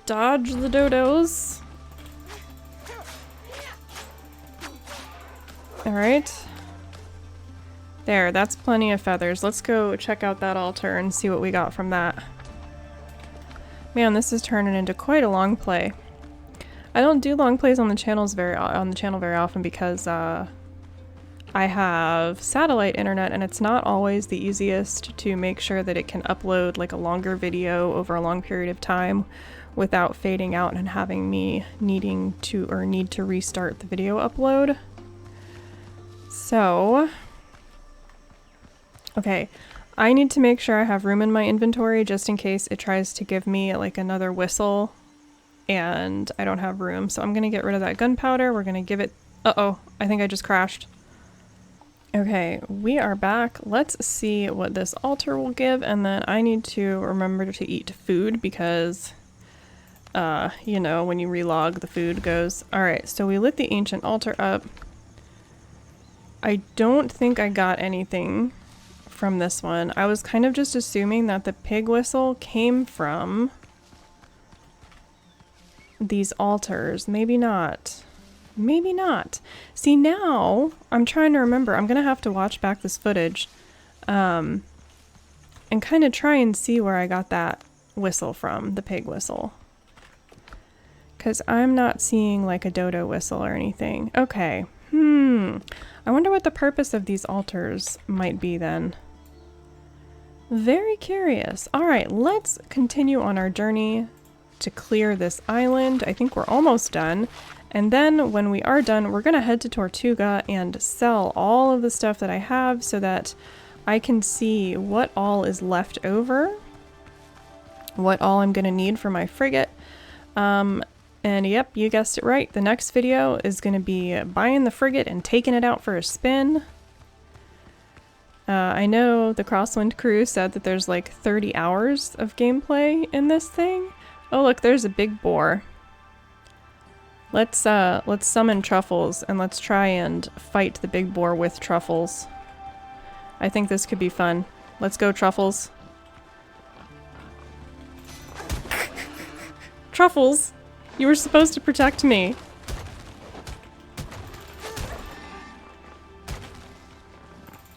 Dodge the dodos. Alright. There, that's plenty of feathers. Let's go check out that altar and see what we got from that. Man, this is turning into quite a long play. I don't do long plays on the channel very often because I have satellite internet and it's not always the easiest to make sure that it can upload like a longer video over a long period of time without fading out and having me need to restart the video upload. So, okay, I need to make sure I have room in my inventory just in case it tries to give me like another whistle and I don't have room. So I'm gonna get rid of that gunpowder. We're gonna give it, uh-oh, I think I just crashed. Okay, we are back. Let's see what this altar will give, and then I need to remember to eat food because, you know, when you relog, the food goes. Alright, so we lit the ancient altar up. I don't think I got anything from this one. I was kind of just assuming that the pig whistle came from these altars. Maybe not. Maybe not. See, now I'm trying to remember. I'm gonna have to watch back this footage and kind of try and see where I got that whistle from, the pig whistle. Because I'm not seeing like a dodo whistle or anything. Okay. I wonder what the purpose of these altars might be then. Very curious. Alright, let's continue on our journey to clear this island. I think we're almost done. And then when we are done, we're gonna head to Tortuga and sell all of the stuff that I have so that I can see what all is left over, what all I'm gonna need for my frigate. And yep, you guessed it right. The next video is gonna be buying the frigate and taking it out for a spin. I know the Crosswind crew said that there's like 30 hours of gameplay in this thing. Oh look, there's a big boar. Let's summon Truffles and let's try and fight the big boar with Truffles. I think this could be fun. Let's go, Truffles. Truffles! You were supposed to protect me.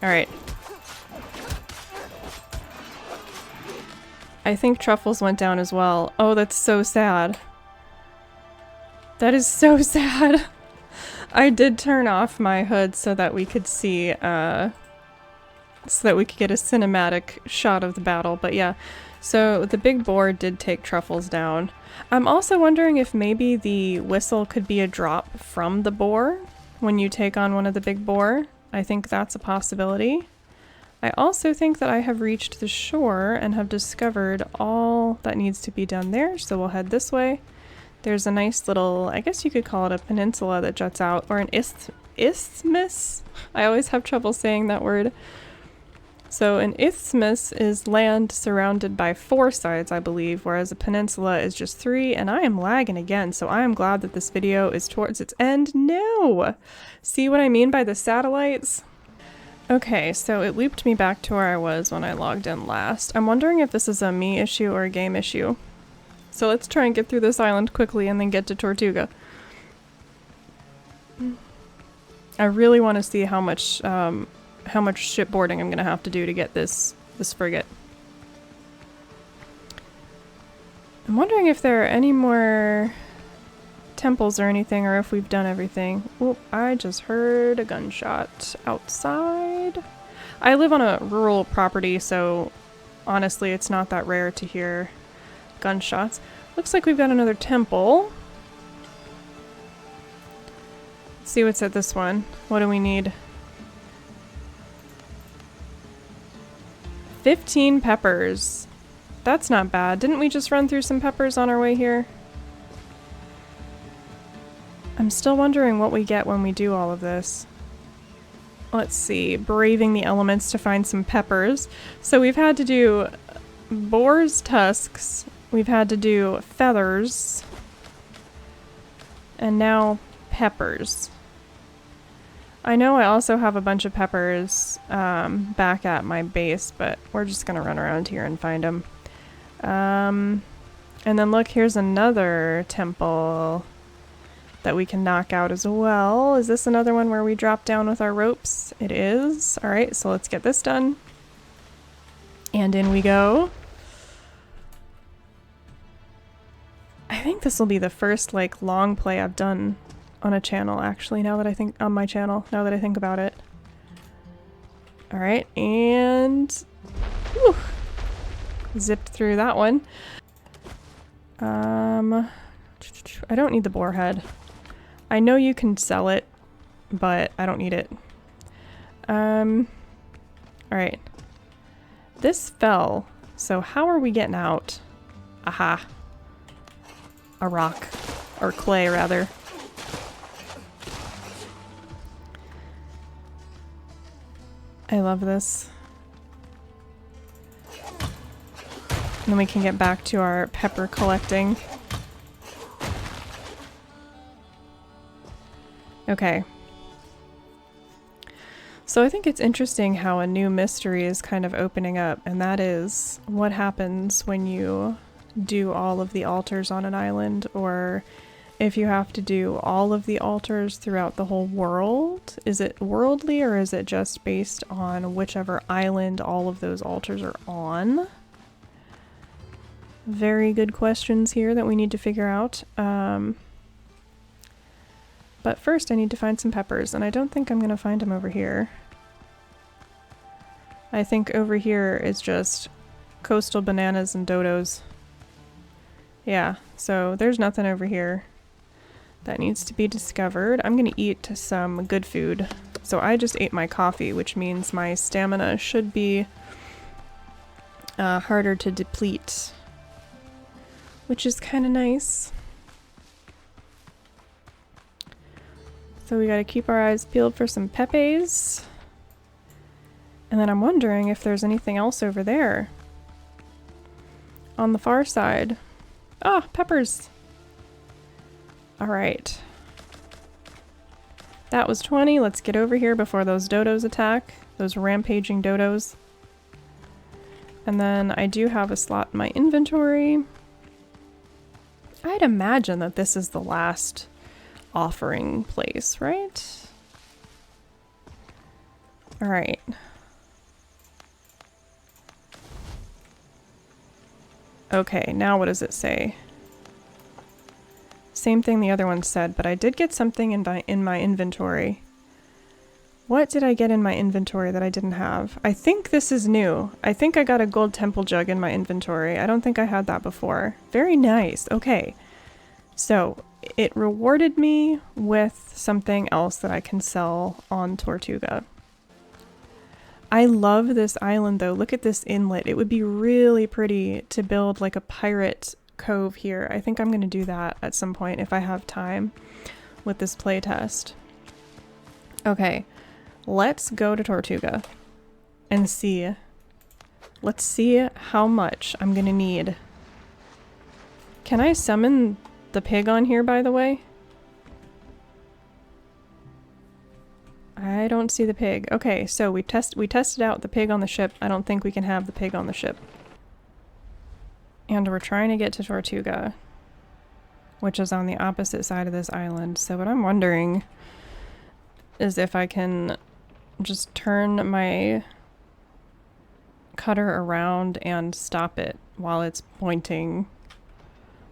Alright. I think Truffles went down as well. Oh, that's so sad. That is so sad. I did turn off my hood so that we could see, so that we could get a cinematic shot of the battle, but yeah. So the big boar did take Truffles down. I'm also wondering if maybe the whistle could be a drop from the boar when you take on one of the big boar. I think that's a possibility. I also think that I have reached the shore and have discovered all that needs to be done there, so we'll head this way. There's a nice little, I guess you could call it a peninsula that juts out, or an isthmus? I always have trouble saying that word. So an isthmus is land surrounded by 4 sides, I believe, whereas a peninsula is just 3, and I am lagging again, so I am glad that this video is towards its end. No! See what I mean by the satellites? Okay, so it looped me back to where I was when I logged in last. I'm wondering if this is a me issue or a game issue. So let's try and get through this island quickly and then get to Tortuga. I really want to see how much shipboarding I'm gonna have to do to get this frigate. I'm wondering if there are any more temples or anything, or if we've done everything. Oh, I just heard a gunshot outside. I live on a rural property, so honestly it's not that rare to hear gunshots. Looks like we've got another temple. Let's see what's at this one. What do we need? 15 peppers. That's not bad. Didn't we just run through some peppers on our way here? I'm still wondering what we get when we do all of this. Let's see. Braving the elements to find some peppers. So we've had to do boar's tusks. We've had to do feathers. And now peppers. I know I also have a bunch of peppers back at my base, but we're just gonna run around here and find them. And then look, here's another temple that we can knock out as well. Is this another one where we drop down with our ropes? It is. Alright, so let's get this done. And in we go. I think this will be the first, like, long play I've done on a channel, actually, now that I think, on my channel, now that I think about it. Alright, and... whew, zipped through that one. I don't need the boar head. I know you can sell it, but I don't need it. Alright. This fell, so how are we getting out? Aha. A rock. Or clay, rather. I love this. And then we can get back to our pepper collecting. Okay. So I think it's interesting how a new mystery is kind of opening up, and that is what happens when you do all of the altars on an island, or if you have to do all of the altars throughout the whole world. Is it worldly, or is it just based on whichever island all of those altars are on? Very good questions here that we need to figure out. But first I need to find some peppers, and I don't think I'm gonna find them over here. I think over here is just coastal bananas and dodos. Yeah, so there's nothing over here that needs to be discovered. I'm gonna eat some good food. So I just ate my coffee, which means my stamina should be harder to deplete, which is kind of nice. So we gotta keep our eyes peeled for some pepes. And then I'm wondering if there's anything else over there. On the far side. Ah, peppers! Alright. That was 20. Let's get over here before those dodos attack. Those rampaging dodos. And then I do have a slot in my inventory. I'd imagine that this is the last offering place, right? Alright. Okay, now what does it say? Same thing the other one said, but I did get something in my inventory. What did I get in my inventory that I didn't have? I think this is new. I think I got a gold temple jug in my inventory. I don't think I had that before. Very nice. Okay. So, it rewarded me with something else that I can sell on Tortuga. I love this island though. Look at this inlet. It would be really pretty to build like a pirate cove here. I think I'm going to do that at some point if I have time with this playtest. Okay, let's go to Tortuga and see. Let's see how much I'm going to need. Can I summon the pig on here, by the way? I don't see the pig. Okay, so we tested out the pig on the ship. I don't think we can have the pig on the ship. And we're trying to get to Tortuga, which is on the opposite side of this island. So what I'm wondering is if I can just turn my cutter around and stop it while it's pointing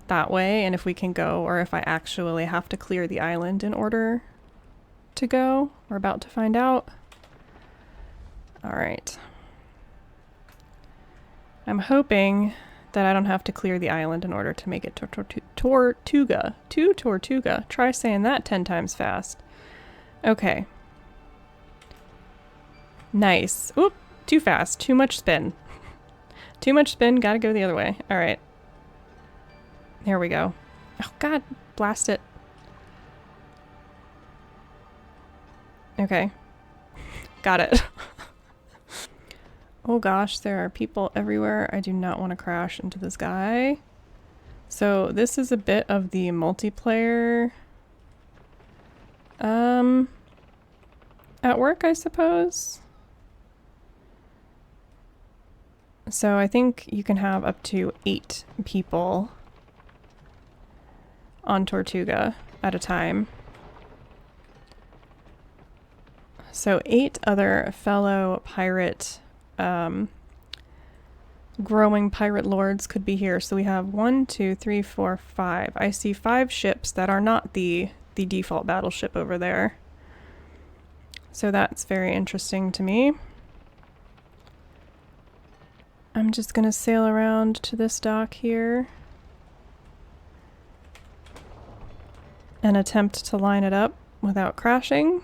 that way, and if we can go, or if I actually have to clear the island in order to go. We're about to find out. All right. I'm hoping that I don't have to clear the island in order to make it to Tortuga. To Tortuga. Try saying that 10 times fast. Okay. Nice. Oop, too fast. Too much spin. Too much spin, gotta go the other way. All right. Here we go. Oh god, blast it. Okay. Got it. Oh gosh, there are people everywhere. I do not want to crash into this guy. So this is a bit of the multiplayer at work, I suppose. So I think you can have up to 8 people on Tortuga at a time. So 8 other fellow pirate, growing pirate lords could be here. So we have 1, 2, 3, 4, 5. I see 5 ships that are not the default battleship over there. So that's very interesting to me. I'm just gonna sail around to this dock here and attempt to line it up without crashing.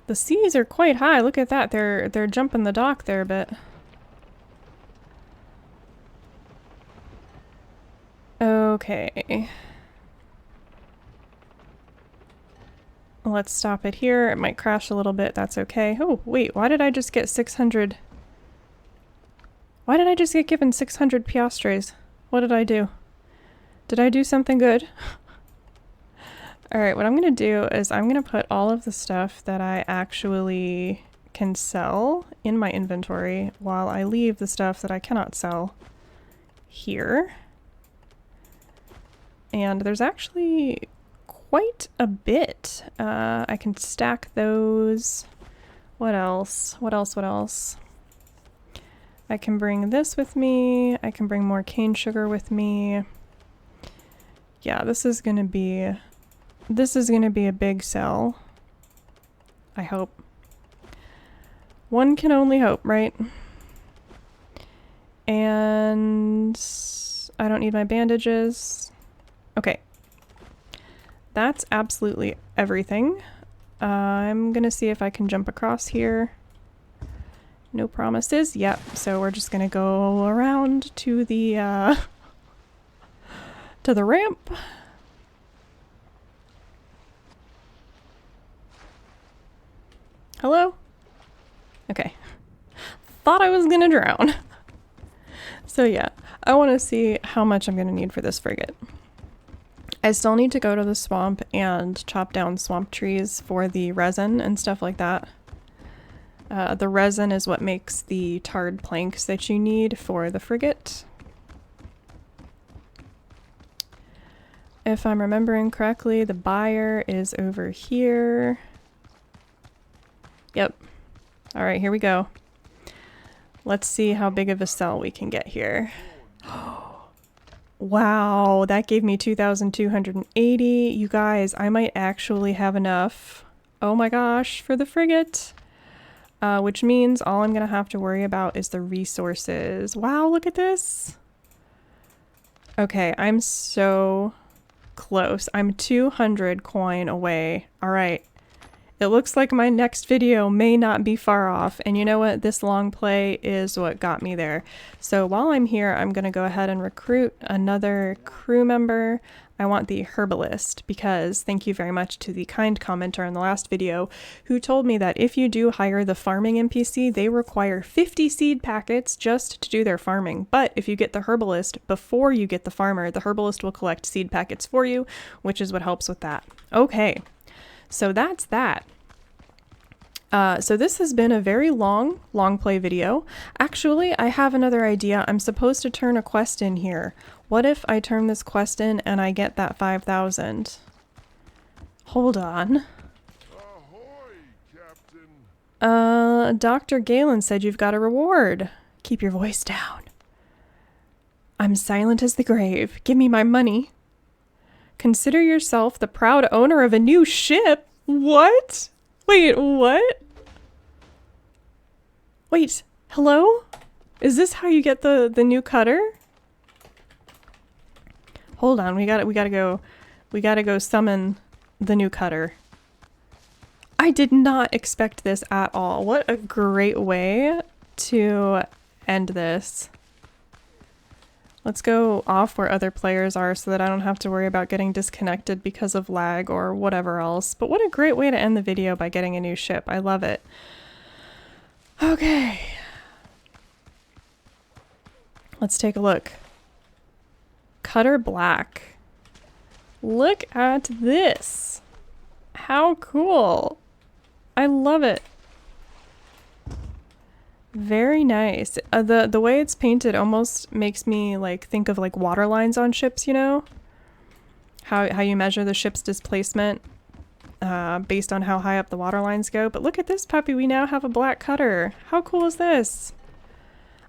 The seas are quite high. Look at that. They're jumping the dock there a bit. Okay. Let's stop it here. It might crash a little bit. That's okay. Oh, wait. Why did I just get 600? Why did I just get given 600 piastres? What did I do? Did I do something good? Alright, what I'm going to do is I'm going to put all of the stuff that I actually can sell in my inventory while I leave the stuff that I cannot sell here. And there's actually quite a bit. I can stack those. What else? What else? What else? I can bring this with me. I can bring more cane sugar with me. Yeah, this is gonna be a big sell. I hope. One can only hope, right? And I don't need my bandages. Okay. That's absolutely everything. I'm gonna see if I can jump across here. No promises. Yep. So we're just gonna go around to the ramp. Hello? Okay. Thought I was gonna drown. So yeah, I want to see how much I'm gonna need for this frigate. I still need to go to the swamp and chop down swamp trees for the resin and stuff like that. The resin is what makes the tarred planks that you need for the frigate. If I'm remembering correctly, the buyer is over here. Yep. Alright, here we go. Let's see how big of a sell we can get here. Wow, that gave me 2,280. You guys, I might actually have enough, oh my gosh, for the frigate. Which means all I'm gonna have to worry about is the resources. Wow, look at this. Okay, I'm so close. I'm 200 coin away. All right. It looks like my next video may not be far off, and you know what? This long play is what got me there. So while I'm here, I'm going to go ahead and recruit another crew member. I want the herbalist because thank you very much to the kind commenter in the last video who told me that if you do hire the farming NPC, they require 50 seed packets just to do their farming. But if you get the herbalist before you get the farmer, the herbalist will collect seed packets for you, which is what helps with that. Okay. So that's that. So this has been a very long play video. Actually, I have another idea. I'm supposed to turn a quest in here. What if I turn this quest in and I get that 5,000? Hold on. Ahoy, Captain. Dr. Galen said you've got a reward. Keep your voice down. I'm silent as the grave. Give me my money. Consider yourself the proud owner of a new ship. What? Wait, what? Wait, hello? Is this how you get the new cutter? Hold on, we gotta go summon the new cutter. I did not expect this at all. What a great way to end this. Let's go off where other players are so that I don't have to worry about getting disconnected because of lag or whatever else. But what a great way to end the video by getting a new ship. I love it. Okay. Let's take a look. Cutter black. Look at this. How cool. I love it. Very nice. The way it's painted almost makes me like think of like water lines on ships, you know? How you measure the ship's displacement based on how high up the water lines go. But look at this puppy, we now have a black cutter. How cool is this?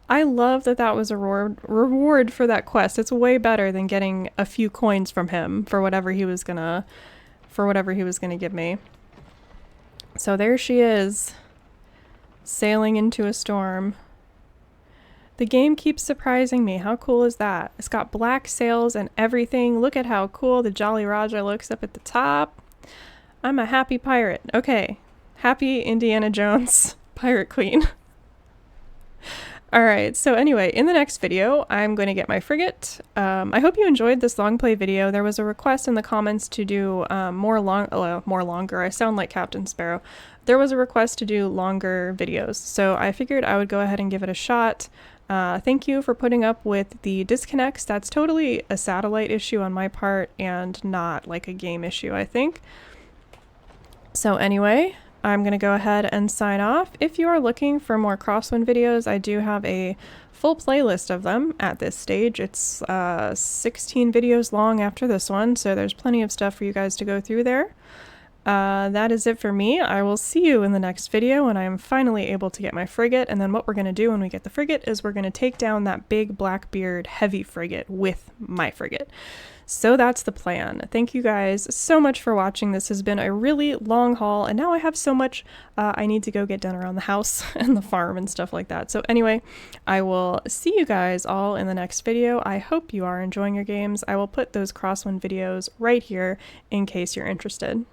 I love that that was a reward for that quest. It's way better than getting a few coins from him for whatever he was gonna give me. So there she is. Sailing into a storm. The game keeps surprising me. How cool is that? It's got black sails and everything. Look at how cool the Jolly Roger looks up at the top. I'm a happy pirate. Okay. Happy Indiana Jones pirate queen. Alright, so anyway, in the next video, I'm going to get my frigate. I hope you enjoyed this long play video. There was a request in the comments to do more longer. I sound like Captain Sparrow. There was a request to do longer videos, so I figured I would go ahead and give it a shot. Thank you for putting up with the disconnects. That's totally a satellite issue on my part and not like a game issue, I think. So anyway, I'm going to go ahead and sign off. If you are looking for more Crosswind videos, I do have a full playlist of them at this stage. It's 16 videos long after this one, so there's plenty of stuff for you guys to go through there. That is it for me. I will see you in the next video when I am finally able to get my frigate, and then what we're going to do when we get the frigate is we're going to take down that big Blackbeard heavy frigate with my frigate. So that's the plan. Thank you guys so much for watching. This has been a really long haul, and now I have so much I need to go get done around the house and the farm and stuff like that. So anyway, I will see you guys all in the next video. I hope you are enjoying your games. I will put those Crosswind videos right here in case you're interested.